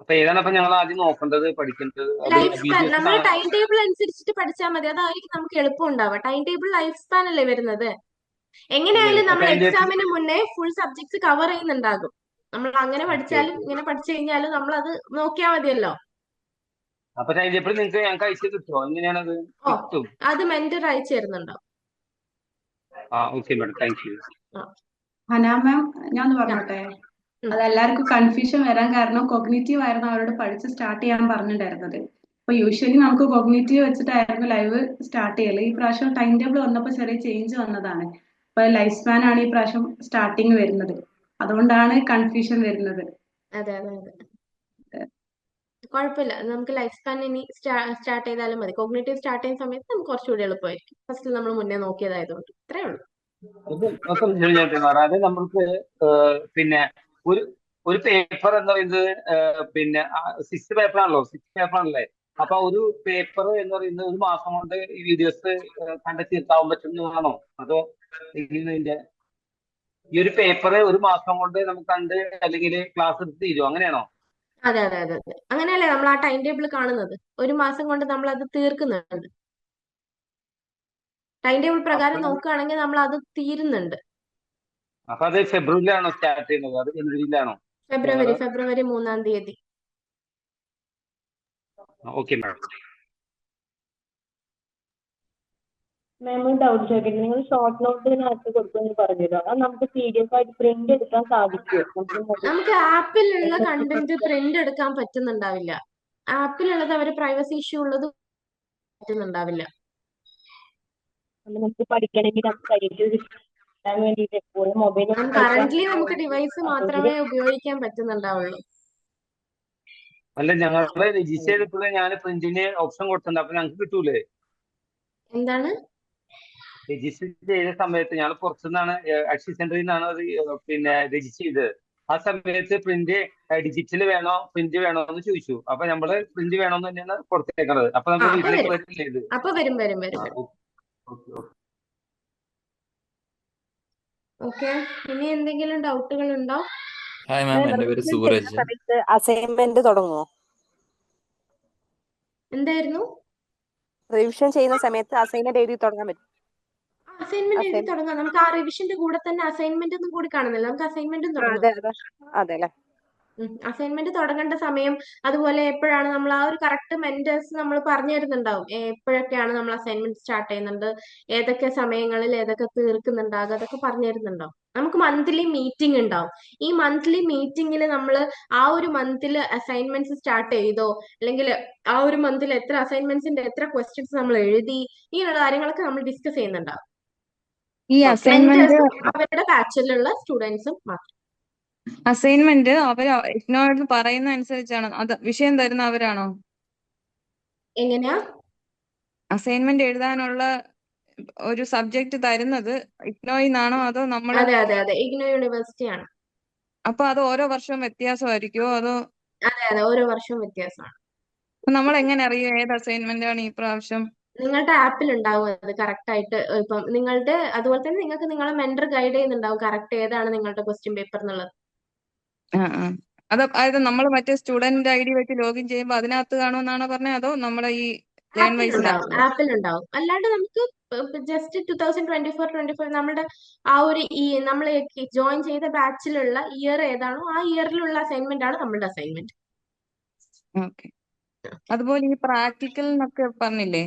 അപ്പൊ ഏതാണ് അപ്പൊ ഞങ്ങൾ ആദ്യം നോക്കേണ്ടത്, പഠിക്കേണ്ടത്? ലൈഫ് സ്പാൻ നമ്മൾ ടൈം ടേബിൾ അനുസരിച്ചിട്ട് പഠിച്ചാൽ മതി. അതായിരിക്കും നമുക്ക് എളുപ്പം ഉണ്ടാവുക. ടൈം ടേബിൾ ലൈഫ് സ്പാൻ അല്ലേ വരുന്നത്. എങ്ങനെയായാലും നമ്മൾ എക്സാമിന് മുന്നേ ഫുൾ സബ്ജക്ട്സ് കവർ ചെയ്യുന്നുണ്ടാകും. നമ്മൾ അങ്ങനെ ഓക്കെ പഠിച്ചാലും ഓക്കെ. ഇങ്ങനെ പഠിച്ചു കഴിഞ്ഞാലും നമ്മൾ അത് നോക്കിയാൽ മതിയല്ലോ. അപ്പൊ ടൈം ടേബിൾ നിങ്ങൾക്ക് ഞങ്ങൾക്ക് അയച്ചു കിട്ടുമോ? എങ്ങനെയാണത്? ഓ കിട്ടും. അത് മെന്റർ അയച്ചു തരുന്നുണ്ടോ? Okay madam, thank you. ആ ഹന മാം, ഞാൻ ഒന്ന് ആ, പറഞ്ഞോട്ടെ? ഉം. അത് എല്ലാവർക്കും കൺഫ്യൂഷൻ വരാൻ കാരണം കൊഗ്നിറ്റീവ് ആയിരുന്നു അവരോട് പഠിച്ച് സ്റ്റാർട്ട് ചെയ്യാൻ പറഞ്ഞിട്ടുണ്ടായിരുന്നത്. അപ്പൊ യൂഷ്വലി നമുക്ക് കൊഗ്നിറ്റീവ് വെച്ചിട്ടായിരുന്നു ലൈവ് സ്റ്റാർട്ട് ചെയ്യല്. ഈ പ്രാവശ്യം ടൈം ടേബിൾ വന്നപ്പോൾ ചെറിയ ചേഞ്ച് വന്നതാണ്. അപ്പൊ ലൈഫ് സ്പാൻ ആണ് ഈ പ്രാവശ്യം സ്റ്റാർട്ടിങ് വരുന്നത്. അതുകൊണ്ടാണ് കൺഫ്യൂഷൻ വരുന്നത്. അതെ അതെ അതെ, കുഴപ്പമില്ല. നമുക്ക് ലൈഫ് സ്പാൻ ഇനി സ്റ്റാർട്ട് ചെയ്താലും മതി. കോഗ്നേറ്റീവ് സ്റ്റാർട്ട് ചെയ്യുന്ന സമയത്ത് നമുക്ക് കുറച്ചുകൂടി എളുപ്പമായിരിക്കും. ഫസ്റ്റ് നമ്മൾ മുന്നേ നോക്കിയതായതുകൊണ്ട് ഇത്രേ ഉള്ളൂ. അപ്പം അത് നമ്മൾക്ക് പിന്നെ ഒരു ഒരു പേപ്പർ എന്ന് പറയുന്നത് പിന്നെ 6 പേപ്പറാണല്ലോ, 6 പേപ്പറാണല്ലേ. അപ്പൊ ഒരു പേപ്പർ എന്ന് പറയുന്നത് ഒരു മാസം കൊണ്ട് ഈ വീഡിയോസ് കണ്ട് തീർക്കാവാൻ പറ്റുന്നതാണോ? അതോ ഇതിന്റെ ഈ ഒരു പേപ്പർ ഒരു മാസം കൊണ്ട് നമുക്ക് കണ്ട് അല്ലെങ്കിൽ ക്ലാസ് എടുത്ത് തീരുമോ? അങ്ങനെയാണോ? അതെ അതെ അതെ അതെ, അങ്ങനെയല്ലേ നമ്മൾ ആ ടൈം ടേബിൾ കാണുന്നത്. ഒരു മാസം കൊണ്ട് നമ്മൾ അത് തീർക്കുന്നുണ്ട്. ടൈം ടേബിൾ പ്രകാരം അപ്പൊ നോക്കുകയാണെങ്കിൽ നമ്മൾ അത് തീരുന്നുണ്ട്. അപ്പൊ അത് ഫെബ്രുവരിയിലാണോ സ്റ്റാർട്ട് ചെയ്യുന്നത്? അത് ജനുവരിയിലാണോ? ഫെബ്രുവരി 3-ാം തീയതി. Okay madam. മാം ഒരു ഡൗട്ട് ചോദിക്കട്ടെ? നിങ്ങൾ ഷോർട്ട് നോട്ടിനകത്ത് കൊടുക്കുമെന്ന് പറഞ്ഞല്ലോ, അത് നമുക്ക് PDF ആയിട്ട് പ്രിന്റ് എടുക്കാൻ സാധിക്കുമോ? നമുക്ക് ആപ്പിലുള്ള കണ്ടന്റ് പ്രിന്റ് എടുക്കാൻ പറ്റുന്നുണ്ടാവില്ല. ആപ്പിലുള്ളത് അവർ പ്രൈവസി ഇഷ്യൂ ഉള്ളത് പറ്റുന്നുണ്ടാവില്ല. നമുക്ക് പഠിക്കണമെങ്കിൽ നമുക്ക് കയ്യിൽ കിട്ടാൻ വേണ്ടിയിട്ട് എപ്പോഴും മൊബൈൽ കറന്റ്ലി നമുക്ക് ഡിവൈസ് മാത്രമേ ഉപയോഗിക്കാൻ പറ്റുന്നുണ്ടാവുള്ളൂ. അല്ല, ഞങ്ങളെ രജിസ്റ്റർ ചെയ്തിട്ടുള്ള ഞാൻ പ്രിന്റിന് ഓപ്ഷൻ കൊടുത്തിട്ടുണ്ട്. അപ്പൊ ഞങ്ങൾക്ക് കിട്ടൂലേ? എന്താണ്? രജിസ്റ്റർ ചെയ്ത സമയത്ത് ഞങ്ങൾ പുറത്തുനിന്നാണ്, അക്ഷയ സെന്ററിൽ നിന്നാണ് അത് പിന്നെ രജിസ്റ്റർ ചെയ്തത്. ആ സമയത്ത് പ്രിന്റ് ഡിജിറ്റൽ വേണോ പ്രിന്റ് വേണോ എന്ന് ചോദിച്ചു. അപ്പൊ നമ്മള് പ്രിന്റ് വേണോന്ന് തന്നെയാണ് കൊടുത്തേക്കുന്നത്. അപ്പൊ നമ്മുടെ അപ്പൊ വീട്ടിലേക്ക് വരും, വരില്ലേ ഇത്? അപ്പൊ വരും വരും വരും വരും. ഓക്കെ, ഇനി എന്തെങ്കിലും ഡൗട്ടുകൾ ഉണ്ടോ? ഹായ് മാം, എൻ്റെ പേര് സൂരജ്. അസൈൻമെന്റ് തുടങ്ങുമോ? എന്തായിരുന്നു? റിവിഷൻ ചെയ്യുന്ന സമയത്ത് അസൈൻമെന്റ് എഴുതി തുടങ്ങാൻ പറ്റും? അസൈൻമെന്റ് എഴുതി തുടങ്ങാം. നമുക്ക് ആ റിവിഷന്റെ കൂടെ തന്നെ അസൈൻമെന്റ് ഒന്നും കൂടി കാണുന്നില്ല, നമുക്ക് അസൈൻമെന്റും തുടങ്ങാം. അതെ അല്ലേ? അസൈൻമെന്റ് തുടങ്ങേണ്ട സമയം, അതുപോലെ എപ്പോഴാണ് നമ്മൾ ആ ഒരു കറക്റ്റ് മെന്റേഴ്സ് നമ്മൾ പറഞ്ഞു തരുന്നുണ്ടാവും. എപ്പോഴൊക്കെയാണ് നമ്മൾ അസൈൻമെന്റ് സ്റ്റാർട്ട് ചെയ്യുന്നുണ്ട്, ഏതൊക്കെ സമയങ്ങളിൽ ഏതൊക്കെ തീർക്കുന്നുണ്ടാകും, അതൊക്കെ പറഞ്ഞു തരുന്നുണ്ടാവും. നമുക്ക് മന്ത്ലി മീറ്റിംഗ് ഉണ്ടാവും. ഈ മന്ത്ലി മീറ്റിംഗിൽ നമ്മൾ ആ ഒരു മന്തിൽ അസൈൻമെന്റ്സ് സ്റ്റാർട്ട് ചെയ്തോ, അല്ലെങ്കിൽ ആ ഒരു മന്തിൽ എത്ര അസൈൻമെന്റ്സിന്റെ എത്ര ക്വസ്റ്റ്യൻസ് നമ്മൾ എഴുതി, ഇങ്ങനെയുള്ള കാര്യങ്ങളൊക്കെ നമ്മൾ ഡിസ്കസ് ചെയ്യുന്നുണ്ടാവും. ഈ അസൈൻമെന്റ് അവരുടെ ബാച്ചിലുള്ള സ്റ്റുഡൻസും മാത്രം. അസൈൻമെന്റ് അവർ ഇഗ്നോയോട് പറയുന്ന അനുസരിച്ചാണ് അത് വിഷയം തരുന്ന അവരാണോ? എങ്ങനെയാ? അസൈൻമെന്റ് എഴുതാനുള്ള ഒരു സബ്ജക്ട് തരുന്നത് ഇഗ്നോയിന്നാണോ അതോ നമ്മള്? അതെ അതെ അതെ, ഇഗ്നോ യൂണിവേഴ്സിറ്റി ആണ്. അപ്പൊ അത് ഓരോ വർഷവും വ്യത്യാസമായിരിക്കുമോ അതോ? അതെ അതെ, ഓരോ വർഷവും വ്യത്യാസമാണ്. നമ്മൾ എങ്ങനെ അറിയും ഏത് അസൈൻമെന്റ് ആണ് ഈ പ്രാവശ്യം? നിങ്ങളുടെ ആപ്പിൽ ഉണ്ടാവും അത് കറക്റ്റ് ആയിട്ട്. ഇപ്പം നിങ്ങളുടെ അതുപോലെ തന്നെ നിങ്ങൾക്ക് നിങ്ങളെ മെന്റർ ഗൈഡ് ചെയ്യുന്നുണ്ടാവും കറക്റ്റ് ഏതാണ് നിങ്ങളുടെ ക്വസ്റ്റ്യൻ പേപ്പർ എന്നുള്ളത്. അതായത് നമ്മൾ മറ്റേ സ്റ്റുഡന്റ് ID വെച്ച് ലോഗിൻ ചെയ്യുമ്പോൾ അതിനകത്ത് കാണുമെന്നാണോ പറഞ്ഞത്, അതോ നമ്മുടെ ഈ ലേൺ വൈസിലാണോ? ആപ്പിൽ ഉണ്ടാവും. അല്ലാണ്ട് നമുക്ക് ജസ്റ്റ് 2024-25 നമ്മുടെ ആ ഒരു നമ്മൾ ജോയിൻ ചെയ്ത ബാച്ചിലുള്ള ഇയർ ഏതാണോ ആ ഇയറിലുള്ള അസൈൻമെന്റ് ആണ് നമ്മളുടെ അസൈൻമെന്റ്. ഓക്കെ. അതുപോലെ ഈ പ്രാക്ടിക്കൽ എന്നൊക്കെ പറഞ്ഞില്ലേ,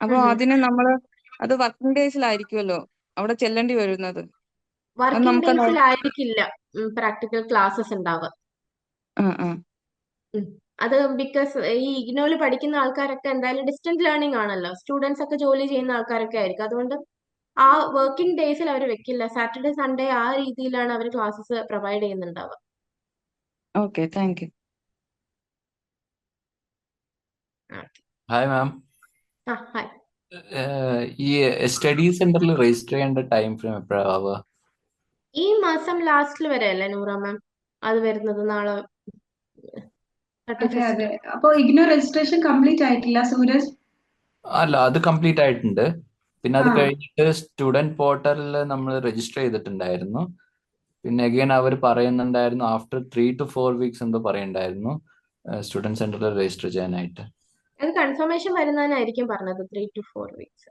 അപ്പൊ അതിന് അത് വർക്കിംഗ് ഡേയ്സിലായിരിക്കുമല്ലോ അവിടെ ചെല്ലേണ്ടി വരുന്നത്. വർക്കിംഗ് ഡേയ്സിലായിരിക്കില്ല പ്രാക്ടിക്കൽ ക്ലാസ്സസ് ഉണ്ടാവുക. അത് ബിക്കോസ് ഈ ഇഗ്നോയിൽ പഠിക്കുന്ന ആൾക്കാരൊക്കെ എന്തായാലും ഡിസ്റ്റന്റ് ലേണിംഗ് ആണല്ലോ, സ്റ്റുഡൻസ് ഒക്കെ ജോലി ചെയ്യുന്ന ആൾക്കാരൊക്കെ ആയിരിക്കും. അതുകൊണ്ട് ആ വർക്കിംഗ് ഡേയ്സിൽ അവർ വെക്കില്ല. സാറ്റർഡേ സൺഡേ ആ രീതിയിലാണ് അവർ ക്ലാസ്സസ് പ്രൊവൈഡ് ചെയ്യുന്നുണ്ടാവുക. Okay, thank you. Hi ma'am, hi. ഈ സ്റ്റഡി സെന്ററിൽ രജിസ്റ്റർ ചെയ്യേണ്ട ടൈം ഫ്രെയിം എപ്പോഴാവുക? ഈ മാസം ലാസ്റ്റിൽ വരെ അല്ലേ നൂറ മാം അത് വരുന്നത്? നാളെ. അതെ അതെ. അപ്പൊ ഇഗ്നോ രജിസ്ട്രേഷൻ കംപ്ലീറ്റ് ആയിട്ടില്ല സൂരജ്? അല്ല, അത് കംപ്ലീറ്റ് ആയിട്ടുണ്ട്. പിന്നെ അത് കഴിഞ്ഞിട്ട് സ്റ്റുഡന്റ് പോർട്ടലിൽ നമ്മൾ രജിസ്റ്റർ ചെയ്തിട്ടുണ്ടായിരുന്നു. പിന്നെ അഗൈൻ അവർ പറയുന്നുണ്ടായിരുന്നു ആഫ്റ്റർ 3 to 4 weeks എന്തോ പറയുന്നുണ്ടായിരുന്നു സ്റ്റുഡന്റ് സെന്ററിൽ രജിസ്റ്റർ ചെയ്യാനായിട്ട്. അത് കൺഫർമേഷൻ വരുന്നതിനായിരിക്കും പറഞ്ഞത് 3 to 4 weeks.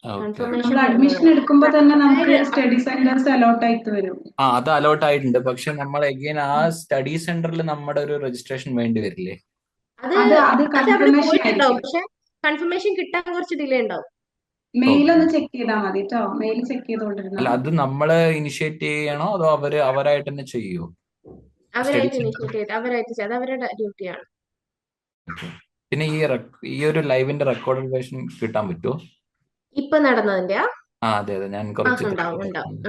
ഓക്കെ കൺഫർമേഷൻ നമ്മൾ അഡ്മിഷൻ വരുന്നത് എടുക്കുമ്പോൾ തന്നെ നമുക്ക് അതായത് സ്റ്റഡി സെന്റേഴ്സ് അലോട്ട് ആയിട്ട് വരും. അത് അലോട്ട് ആയിട്ടുണ്ട്. പക്ഷെ നമ്മൾ എഗെയിൻ ആ സ്റ്റഡി സെന്ററിൽ നമ്മുടെ ഒരു രജിസ്ട്രേഷൻ വേണ്ടി വരില്ലേ? അത് അത് അത് അവിടെ കൺഫർമേഷൻ പോയിട്ടുണ്ടാവും, ആയിരിക്കും. പക്ഷെ കൺഫർമേഷൻ കിട്ടാൻ കുറച്ച് ഡിലേ ഉണ്ടാവും. Mail okay. ഒന്ന് ചെക്ക് ചെയ്താൽ മതി കേട്ടോ. മെയിൽ ചെക്ക് ചെയ്തുകൊണ്ടിരുന്നാൽ അല്ല, അത് മതി. നമ്മള് ഇനിഷ്യേറ്റ് ചെയ്യണോ അതോ അവരായിട്ട് തന്നെ ചെയ്യുമോ? സ്റ്റഡി അവരായിട്ട് സെന്റർ. ഇനിഷ്യേറ്റ് ചെയ്ത് അവരായിട്ട് ചെയ്ത് അവരുടെ ഡ്യൂട്ടിയാണ്. പിന്നെ ഈ ഒരു ലൈവിന്റെ റെക്കോർഡഡ് വേർഷൻ കിട്ടാൻ പറ്റുമോ? ഇപ്പൊ നടന്നതിന്റെയാ? അതെ ഞാൻ കുറച്ച് ഉണ്ടാവും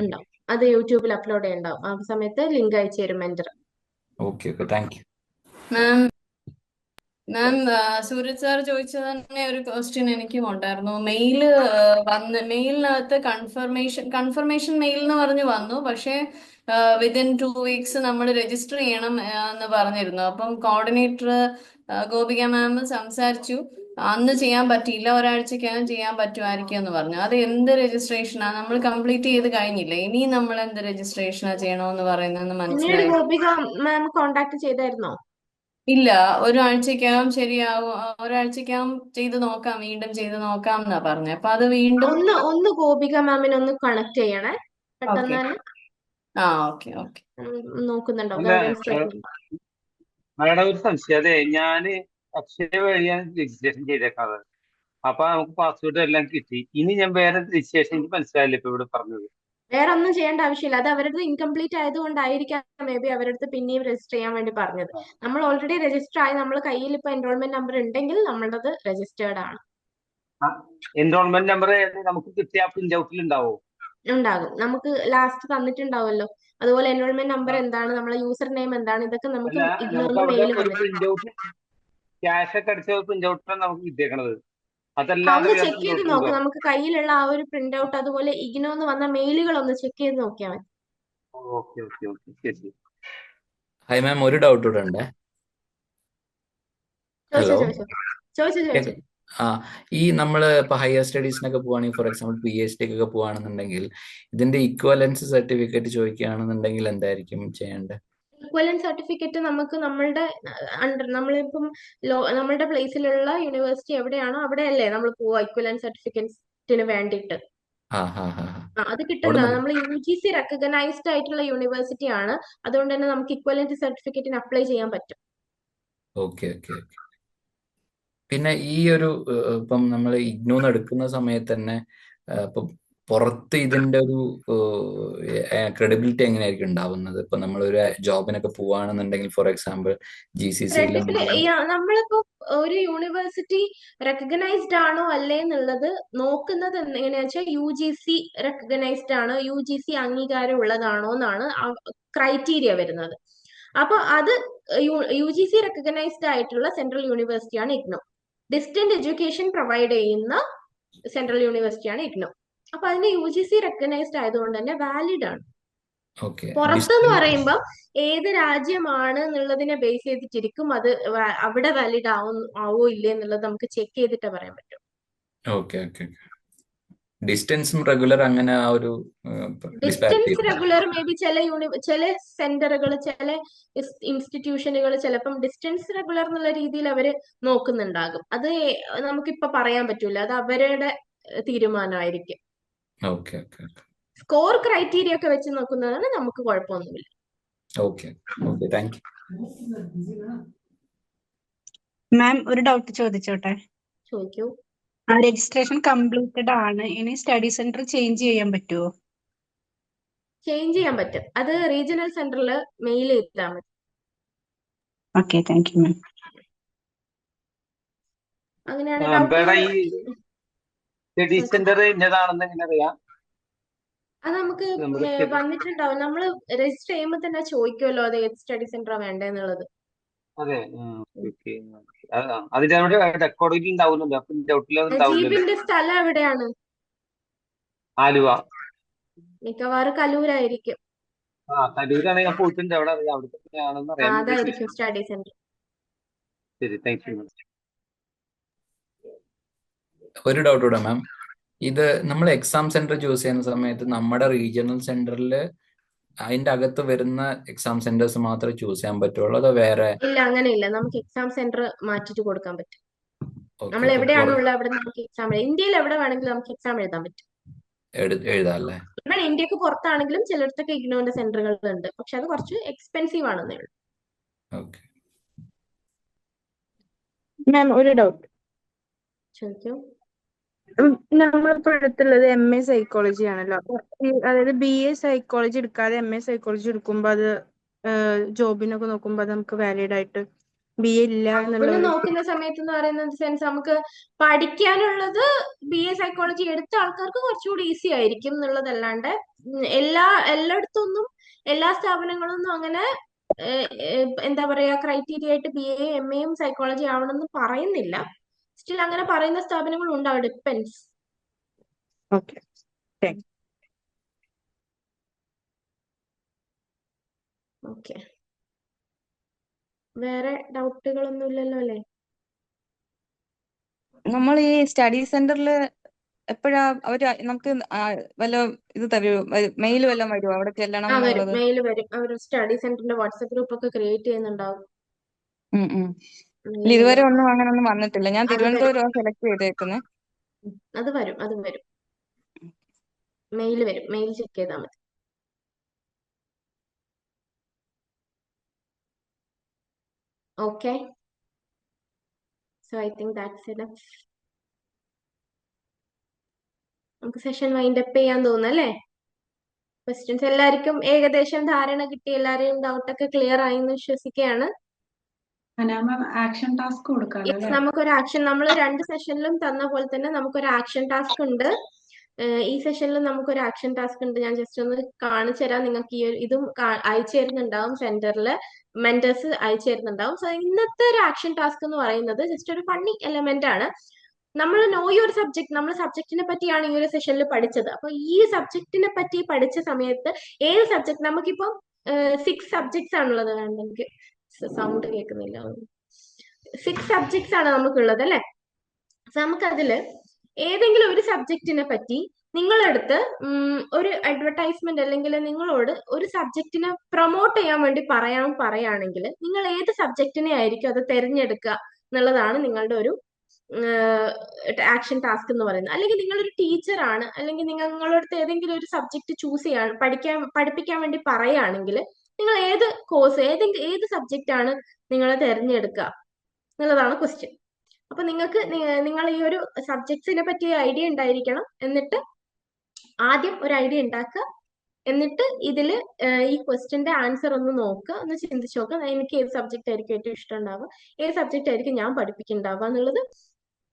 ഉണ്ടാവും. അത് യൂട്യൂബിൽ അപ്ലോഡ് ചെയ്യണ്ടാവും. ആ സമയത്ത് ലിങ്ക് അയച്ചു തരും mentor. Okay thank you. Ma'am Suraj sir ചോദിച്ചത് തന്നെ ഒരു ക്വസ്റ്റ്യൻ എനിക്കും ഉണ്ടായിരുന്നു. മെയിലിനകത്ത് കൺഫർമേഷൻ മെയിൽ എന്ന് പറഞ്ഞു വന്നു, പക്ഷേ വിതിൻ 2 weeks നമ്മൾ രജിസ്റ്റർ ചെയ്യണം എന്ന് പറഞ്ഞിരുന്നു. അപ്പം കോർഡിനേറ്റർ ഗോപിക മാം സംസാരിച്ചു, അന്ന് ചെയ്യാൻ പറ്റിയില്ല, ഒരാഴ്ചക്കകം ചെയ്യാൻ പറ്റുമായിരിക്കും എന്ന് പറഞ്ഞു. അത് എന്ത് രജിസ്ട്രേഷനാ? നമ്മൾ കംപ്ലീറ്റ് ചെയ്ത് കഴിഞ്ഞില്ലേ, ഇനി നമ്മൾ എന്ത് രജിസ്ട്രേഷനാ ചെയ്യണമെന്ന് പറയുന്നതെന്ന് പിന്നീട് മനസ്സിലായി. ഗോപിക മാം കോണ്ടാക്ട് ചെയ്തായിരുന്നോ? ഇല്ല, ഒരാഴ്ചക്കകം ശരിയാവും, ഒരാഴ്ചക്കകം വീണ്ടും ചെയ്ത് നോക്കാം എന്നാ പറഞ്ഞത്. അപ്പൊ അത് വീണ്ടും ഒന്ന് ഗോപിക മാമിനെ ഒന്ന് കണക്ട് ചെയ്യണേ പെട്ടെന്ന് ഓക്കെ. തന്നെ. ഓക്കെ നോക്കുന്നുണ്ടോ? അല്ല ഗൈഡൻസ് തരുന്നുണ്ടോ? മാഡം ഒരു സംശയം. അതെ, ഞാന് അക്ഷയ വഴിയാണ് രജിസ്ട്രേഷൻ ചെയ്തേക്കാറ്. അപ്പൊ നമുക്ക് പാസ്വേഡ് എല്ലാം കിട്ടി. ഇനി ഞാൻ വേറെ രജിസ്ട്രേഷൻ എനിക്ക് മനസ്സിലായില്ല ഇപ്പൊ ഇവിടെ പറഞ്ഞത്. വേറെ ഒന്നും ചെയ്യേണ്ട ആവശ്യമില്ല. അത് അവരുടെ ഇൻകംപ്ലീറ്റ് ആയതുകൊണ്ടായിരിക്കാം മേ ബി അവരടുത്ത് പിന്നെയും രജിസ്റ്റർ ചെയ്യാൻ വേണ്ടി പറഞ്ഞത്. നമ്മൾ ഓൾറെഡി രജിസ്റ്റർ ആയി, നമ്മൾ കയ്യിൽ ഇപ്പൊ എൻറോൾമെന്റ് നമ്പർ ഉണ്ടെങ്കിൽ നമ്മളത് രജിസ്റ്റേർഡ് ആണ്. എൻറോൾമെന്റ് നമ്പർ നമുക്ക് കിട്ടിയ പ്രിന്റ് ഔട്ടിൽ ഉണ്ടാവോ? ഉണ്ടാകും, നമുക്ക് ലാസ്റ്റ് തന്നിട്ടുണ്ടാവുമല്ലോ. അതുപോലെ എൻറോൾമെന്റ് നമ്പർ എന്താണ്, നമ്മളെ യൂസർ നെയിം എന്താണ്, ഇതൊക്കെ നമുക്ക് അല്ല, നമുക്ക് ഇതിനൊന്ന് അവിടെ മെയിൽ ഒരു വന്നിട്ടുണ്ട്. പ്രിന്റ് ഔട്ട് ക്യാഷ് ഒക്കെ അടിച്ച പ്രിന്റ് ഔട്ടാണ് നമുക്ക് കിട്ടിയേക്കണത്. അതല്ലാതെ ഒന്ന് വേറെ ചെക്ക് പ്രിന്റ് ചെയ്ത് ഔട്ട് നോക്ക്, ഉണ്ടോ? നമുക്ക് കയ്യിലുള്ള ആ ഒരു പ്രിന്റ് ഔട്ട്, അതുപോലെ ഇഗ്നോന്ന് വന്ന മെയിലുകൾ ഒന്ന് ചെക്ക് ചെയ്ത് നോക്കിയാൽ മതി. ഓക്കെ ശരി. ഹായ് മാം, ഒരു ഡൗട്ട് ഇവിടെ ഉണ്ട്. ഹലോ, ചോദിച്ചോ. ഈ നമ്മൾ ഇപ്പൊ ഹയർ സ്റ്റഡീസിനൊക്കെ പോവാണെങ്കിൽ, ഫോർ എക്സാമ്പിൾ PhD ഒക്കെ പോവാണെന്നുണ്ടെങ്കിൽ ഇതിന്റെ ഇക്വലൻസ് സർട്ടിഫിക്കറ്റ് ചോദിക്കുകയാണെന്നുണ്ടെങ്കിൽ എന്തായിരിക്കും ചെയ്യേണ്ടത്? ഇക്വലന്റ് സർട്ടിഫിക്കറ്റ് നമുക്ക് നമ്മളിപ്പം നമ്മളുടെ പ്ലേസിലുള്ള യൂണിവേഴ്സിറ്റി എവിടെയാണോ അവിടെയല്ലേ നമ്മൾ പോവാ ഇക്വലന്റ് സർട്ടിഫിക്കറ്റിന് വേണ്ടിയിട്ട്. അത് കിട്ടുന്നതാണ്. നമ്മൾ UGC റെക്കഗ്നൈസ്ഡ് ആയിട്ടുള്ള യൂണിവേഴ്സിറ്റി ആണ്, അതുകൊണ്ട് തന്നെ നമുക്ക് ഇക്വലന്റ് സർട്ടിഫിക്കറ്റിന് അപ്ലൈ ചെയ്യാൻ പറ്റും. ഓക്കെ. പിന്നെ ഈ ഒരു ഇപ്പം നമ്മൾ ഇഗ്നോന്ന് എടുക്കുന്ന സമയത്ത് തന്നെ ഇപ്പം പുറത്ത് ഇതിന്റെ ഒരു ക്രെഡിബിലിറ്റി എങ്ങനെയായിരിക്കും ഉണ്ടാവുന്നത്? ഇപ്പൊ നമ്മളൊരു ജോബിനൊക്കെ പോവാണെന്നുണ്ടെങ്കിൽ, ഫോർ എക്സാമ്പിൾ GCCയിൽ നമ്മളിപ്പോ ഒരു യൂണിവേഴ്സിറ്റി റെക്കഗ്നൈസ്ഡ് ആണോ അല്ലേ എന്നുള്ളത് നോക്കുന്നത് എങ്ങനെയാ വെച്ചാൽ UGC റെക്കഗ്നൈസ്ഡ് ആണോ, UGC അംഗീകാരം ഉള്ളതാണോ എന്നാണ് ക്രൈറ്റീരിയ വരുന്നത്. അപ്പൊ അത് UGC റെക്കഗ്നൈസ്ഡ് ആയിട്ടുള്ള സെൻട്രൽ യൂണിവേഴ്സിറ്റിയാണ് ഇഗ്നോ. ഡിസ്റ്റന്റ് എഡ്യൂക്കേഷൻ പ്രൊവൈഡ് ചെയ്യുന്ന സെൻട്രൽ യൂണിവേഴ്സിറ്റിയാണ് ഇഗ്നോ. അപ്പൊ അതിന്റെ UGC റെക്കഗ്നൈസ്ഡ് ആയതുകൊണ്ട് തന്നെ വാലിഡ് ആണ്. പുറത്തെന്ന് പറയുമ്പോൾ ഏത് രാജ്യമാണ് എന്നുള്ളതിനെ ബേസ് ചെയ്തിട്ടിരിക്കും അത് അവിടെ വാലിഡ് ആവോ ഇല്ലേ എന്നുള്ളത് നമുക്ക് ചെക്ക് ചെയ്തിട്ടേ പറയാൻ പറ്റും. ഓക്കെ. ഡിസ്റ്റൻസും റെഗുലർ അങ്ങനെ ആ ഒരു ഡിസ്റ്റൻസ് റെഗുലർ മേ ബി ചില സെന്ററുകൾ, ചില ഇൻസ്റ്റിറ്റ്യൂഷനുകൾ ചിലപ്പം ഡിസ്റ്റൻസ് റെഗുലർ എന്നുള്ള രീതിയിൽ അവര് നോക്കുന്നുണ്ടാകും. അത് നമുക്കിപ്പൊ പറയാൻ പറ്റൂല, അത് അവരുടെ തീരുമാനമായിരിക്കും. സ്കോർ ക്രൈറ്റീരിയ ഒക്കെ വെച്ച് നോക്കുന്നതാണ് നമുക്ക് കുഴപ്പമൊന്നുമില്ല. താങ്ക് യു മാം. ഒരു ഡൗട്ട് ചോദിച്ചോട്ടെ? ചോദിക്കൂ. രജിസ്ട്രേഷൻ കംപ്ലീറ്റഡ് ആണ്, ഇനി സ്റ്റഡി സെന്റർ ചേഞ്ച് ചെയ്യാൻ പറ്റുമോ? ചേഞ്ച് ചെയ്യാൻ പറ്റും, അത് റീജിയണൽ സെന്ററിൽ മെയിൽ ചെയ്താൽ മതി. Okay, thank you ma'am. അങ്ങനെയാണ്. സ്റ്റഡി സെന്റർ ഇന്നതാണെന്ന് എങ്ങനെ അറിയാം? അത് നമുക്ക് വന്നിട്ടുണ്ടാവും, നമ്മൾ രജിസ്റ്റർ ചെയ്യുമ്പോൾ തന്നെ ചോദിക്കുമല്ലോ അത് ഏത് സ്റ്റഡി സെന്ററാ വേണ്ടെന്നുള്ളത്. അതെ, അതിന്റെ റെക്കോർഡിൽ ഉണ്ടാവുന്നുണ്ട്. ജീബിന്റെ സ്ഥലം എവിടെയാണ്? ആലുവ. മിക്കവാറും കലൂരായിരിക്കും. കലൂരാണ് ഞാൻ പോയിട്ടുണ്ട്. അവിടെ അവിടുത്തെ അതായിരിക്കും സ്റ്റഡി സെന്റർ. ശരി, താങ്ക് യു. ഒരു ഡൗട്ട് കൂടെ മാം. ഇത് നമ്മൾ എക്സാം സെന്റർ ചൂസ് ചെയ്യുന്ന സമയത്ത് നമ്മുടെ റീജിയണൽ സെന്ററിൽ അതിന്റെ അകത്ത് വരുന്ന എക്സാം സെന്റേഴ്സ് മാത്രമേ ചൂസ് ചെയ്യാൻ പറ്റുള്ളൂ, അതോ വേറെ? ഇല്ല, അങ്ങനെയില്ല. നമുക്ക് എക്സാം സെന്റർ മാറ്റിട്ട് കൊടുക്കാൻ പറ്റും. നമ്മൾ ഓക്കെ എവിടെയാണോ ഉള്ളത് അവിടെ നമുക്ക് എക്സാം എഴുതാം. ഇന്ത്യയിൽ എവിടെ വേണമെങ്കിലും നമുക്ക് എക്സാം എഴുതാൻ പറ്റും. എഴുതാം അല്ലേ? ഇവിടെ ഇന്ത്യക്ക് പുറത്താണെങ്കിലും ചിലയിടത്തൊക്കെ ഇഗ്നോന്റെ സെന്ററുകൾ ഉണ്ട്, പക്ഷെ അത് കുറച്ച് എക്സ്പെൻസീവ് ആണെന്നേ ഉള്ളൂ. ഓക്കെ. മാം ഒരു ഡൗട്ട്. ചോദിക്കൂ. നമ്മളിപ്പോ എടുത്തുള്ളത് MA സൈക്കോളജി ആണല്ലോ. അപ്പൊ അതായത് BA സൈക്കോളജി എടുക്കാതെ MA സൈക്കോളജി എടുക്കുമ്പോ അത് ജോബിനൊക്കെ നോക്കുമ്പോ അത് നമുക്ക് വാലിഡ് ആയിട്ട് BA ഇല്ല എന്നുള്ള ജോബിന് നോക്കുന്ന സമയത്ത് എന്ന് പറയുന്ന സെൻസ് നമുക്ക് പഠിക്കാനുള്ളത് BA സൈക്കോളജി എടുത്ത ആൾക്കാർക്ക് കുറച്ചുകൂടി ഈസി ആയിരിക്കും എന്നുള്ളതല്ലാണ്ട് എല്ലായിടത്തൊന്നും എല്ലാ സ്ഥാപനങ്ങളൊന്നും അങ്ങനെ എന്താ പറയാ ക്രൈറ്റീരിയ ആയിട്ട് BA MAയും സൈക്കോളജി ആവണമെന്ന് പറയുന്നില്ല. സ്റ്റിൽ അങ്ങനെ പറയുന്ന സ്ഥാപനങ്ങൾ ഉണ്ടാവും. ഡിപ്പെൻസ്. ഓക്കെ, താങ്ക് ഓക്കെ, വേറെ ഡൗട്ടുകളൊന്നും ഇല്ലല്ലോ അല്ലേ? നമ്മൾ ഈ സ്റ്റഡി സെന്ററിൽ എപ്പോഴാ അവര് നമുക്ക് വല്ല ഇത് തരൂ, മെയിൽ വല്ലതും വരുമോ അവിടെ ചെല്ലണം വരും, എന്നുള്ളത്? മെയിൽ വരും. അവർ സ്റ്റഡി സെന്ററിന്റെ വാട്സ്ആപ്പ് ഗ്രൂപ്പ് ഒക്കെ ക്രിയേറ്റ് ചെയ്യുന്നുണ്ടാവും. ഇല്ല, ഇതുവരെ ഒന്നും അങ്ങനെ ഒന്നും വന്നിട്ടില്ല. ഞാൻ അത് വരും, തിരുവനന്തപുരം സെലക്ട് ചെയ്തേക്കുന്നത്. അത് വരും. മെയിൽ വരും. മെയിൽ ചെക്ക് ചെയ്താൽ മതി. Okay, so I think that's enough. നമുക്ക് സെഷൻ വൈൻഡ് അപ്പ് ചെയ്യാൻ തോന്നുന്നല്ലേ? ക്വസ്റ്റ്യൻസ് എല്ലാവർക്കും ഏകദേശം ധാരണ കിട്ടി, എല്ലാവരെയും ഡൗട്ടൊക്കെ ക്ലിയർ ആയി എന്ന് വിശ്വസിക്കുകയാണ്. ആക്ഷൻ ടാസ്ക് കൊടുക്കാമല്ലോ യെസ്, അല്ലേ? നമുക്കൊരു ആക്ഷൻ, നമ്മൾ 2 സെഷനിലും തന്ന പോലെ തന്നെ നമുക്കൊരു ആക്ഷൻ ടാസ്ക് ഉണ്ട്. ഈ സെഷനിലും നമുക്കൊരു ആക്ഷൻ ടാസ്ക് ഉണ്ട്. ഞാൻ ജസ്റ്റ് ഒന്ന് കാണിച്ചു തരാം നിങ്ങൾക്ക്. ഇതും അയച്ചു തരുന്നുണ്ടാവും, സെന്ററിൽ മെന്റേഴ്സ് അയച്ചു തരുന്നുണ്ടാവും. സോ ഇന്നത്തെ ഒരു ആക്ഷൻ ടാസ്ക് എന്ന് പറയുന്നത് ജസ്റ്റ് ഒരു ഫണ്ണി എലമെന്റ് ആണ്. നമ്മൾ ഈ ഒരു സബ്ജക്ട്, നമ്മൾ സബ്ജക്റ്റിനെ പറ്റിയാണ് ഈ ഒരു സെഷനിൽ പഠിച്ചത്. അപ്പൊ ഈ സബ്ജക്റ്റിനെ പറ്റി പഠിച്ച സമയത്ത് ഏത് സബ്ജക്ട്, നമുക്കിപ്പോ 6 സബ്ജക്ട്സ് ആണുള്ളത്. വേണ്ട, എനിക്ക് സൗണ്ട് കേൾക്കുന്നില്ല. 6 സബ്ജക്ട്സ് ആണ് നമുക്കുള്ളത് അല്ലെ? നമുക്കതില് ഏതെങ്കിലും ഒരു സബ്ജക്റ്റിനെ പറ്റി നിങ്ങളടുത്ത് ഒരു അഡ്വർടൈസ്മെന്റ് അല്ലെങ്കിൽ നിങ്ങളോട് ഒരു സബ്ജക്റ്റിനെ പ്രൊമോട്ട് ചെയ്യാൻ വേണ്ടി പറയുകയാണെങ്കിൽ നിങ്ങൾ ഏത് സബ്ജക്റ്റിനെ ആയിരിക്കും അത് തിരഞ്ഞെടുക്കുക എന്നുള്ളതാണ് നിങ്ങളുടെ ഒരു ആക്ഷൻ ടാസ്ക് എന്ന് പറയുന്നത്. അല്ലെങ്കിൽ നിങ്ങളൊരു ടീച്ചറാണ്, അല്ലെങ്കിൽ നിങ്ങളടുത്ത് ഏതെങ്കിലും ഒരു സബ്ജക്ട് ചൂസ് ചെയ്യാൻ പഠിപ്പിക്കാൻ വേണ്ടി പറയുകയാണെങ്കിൽ നിങ്ങൾ ഏത് കോഴ്സ്, ഏത് സബ്ജക്റ്റ് ആണ് നിങ്ങൾ തിരഞ്ഞെടുക്കുക എന്നുള്ളതാണ് ക്വസ്റ്റ്യൻ. അപ്പൊ നിങ്ങൾക്ക് നിങ്ങൾ ഈ ഒരു സബ്ജക്ട്സിനെ പറ്റി ഐഡിയ ഉണ്ടായിരിക്കണം. എന്നിട്ട് ആദ്യം ഒരു ഐഡിയ ഉണ്ടാക്കുക, എന്നിട്ട് ഇതിൽ ഈ ക്വസ്റ്റ്യന്റെ ആൻസർ ഒന്ന് നോക്കുക, ഒന്ന് ചിന്തിച്ച് നോക്കുക. എനിക്ക് ഏത് സബ്ജക്റ്റ് ആയിരിക്കും ഏറ്റവും ഇഷ്ടം ഉണ്ടാവുക, ഏത് സബ്ജക്റ്റ് ആയിരിക്കും ഞാൻ പഠിപ്പിക്കുന്നുണ്ടാവുക എന്നുള്ളത്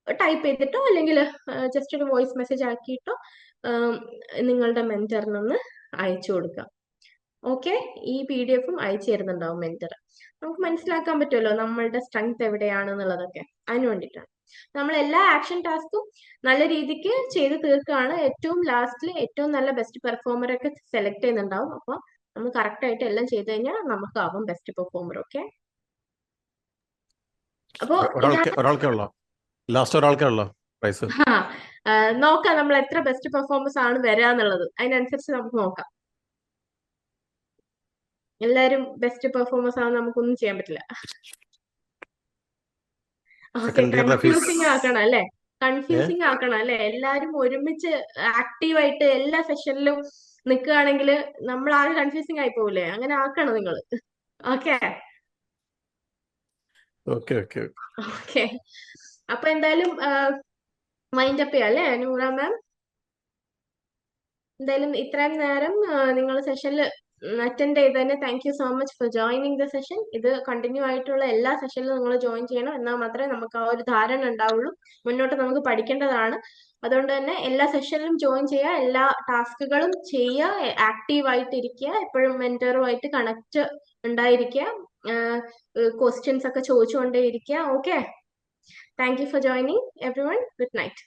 ടൈപ്പ് ചെയ്തിട്ടോ അല്ലെങ്കിൽ ജസ്റ്റ് ഒരു വോയിസ് മെസ്സേജ് ആക്കിയിട്ടോ നിങ്ങളുടെ മെന്ററിനൊന്ന് അയച്ചു കൊടുക്കുക. ഓക്കെ, ഈ PDF അയച്ചു തരുന്നുണ്ടാവും മെന്റർ. നമുക്ക് മനസ്സിലാക്കാൻ പറ്റുമല്ലോ നമ്മളുടെ സ്ട്രെങ്ത് എവിടെയാണെന്നുള്ളതൊക്കെ. അതിന് വേണ്ടിയിട്ടാണ് നമ്മൾ എല്ലാ ആക്ഷൻ ടാസ്കും നല്ല രീതിക്ക് ചെയ്ത് തീർക്കുകയാണ്. ഏറ്റവും ലാസ്റ്റിൽ ഏറ്റവും നല്ല ബെസ്റ്റ് പെർഫോമറൊക്കെ സെലക്ട് ചെയ്യുന്നുണ്ടാവും. അപ്പൊ നമ്മൾ കറക്റ്റ് ആയിട്ട് എല്ലാം ചെയ്ത് കഴിഞ്ഞാൽ നമുക്കാവും ബെസ്റ്റ് പെർഫോമർ. ഓക്കെ, അപ്പോ ഒരാൾക്കേ ഉള്ളോ? ലാസ്റ്റ് ഒരാൾക്കേ ഉള്ളോ പ്രൈസ്? നോക്കാം നമ്മൾ എത്ര ബെസ്റ്റ് പെർഫോമൻസ് ആണ് വരിക എന്നുള്ളത്. അതിനനുസരിച്ച് നമുക്ക് നോക്കാം. എല്ലാരും ബെസ്റ്റ് പെർഫോമൻസ് ആണ്, നമുക്കൊന്നും ചെയ്യാൻ പറ്റില്ല. ഓക്കെ, കൺഫ്യൂസിങ് ആക്കണം അല്ലെ? കൺഫ്യൂസിങ് ആക്കണം അല്ലെ? എല്ലാരും ഒരുമിച്ച് ആക്റ്റീവായിട്ട് എല്ലാ സെഷനിലും നിൽക്കുകയാണെങ്കിൽ നമ്മൾ ആകെ കൺഫ്യൂസിങ് ആയി പോകില്ലേ? അങ്ങനെ ആക്കണം നിങ്ങൾ. ഓക്കെ ഓക്കെ, അപ്പൊ എന്തായാലും മൈൻഡ് അപ്പ് ചെയ്യാം അല്ലേ നൂറ മാം? എന്തായാലും ഇത്രയും നേരം നിങ്ങൾ സെഷനിൽ അറ്റൻഡ് ചെയ്തതിന് thank you so much for joining the session. ഇത് കണ്ടിന്യൂ ആയിട്ടുള്ള എല്ലാ സെഷനിലും നിങ്ങൾ ജോയിൻ ചെയ്യണം. എന്നാൽ മാത്രമേ നമുക്ക് ആ ഒരു ധാരണ ഉണ്ടാവുള്ളൂ. മുന്നോട്ട് നമുക്ക് പഠിക്കേണ്ടതാണ്. അതുകൊണ്ട് തന്നെ എല്ലാ സെഷനിലും ജോയിൻ ചെയ്യുക, എല്ലാ ടാസ്കുകളും ചെയ്യുക, ആക്റ്റീവ് ആയിട്ടിരിക്കുക, എപ്പോഴും മെന്ററുമായിട്ട് കണക്ട് ഉണ്ടായിരിക്കുക, ക്വസ്റ്റ്യൻസ് ഒക്കെ ചോദിച്ചുകൊണ്ടേ ഇരിക്കുക. Okay, thank you for joining everyone. Good night.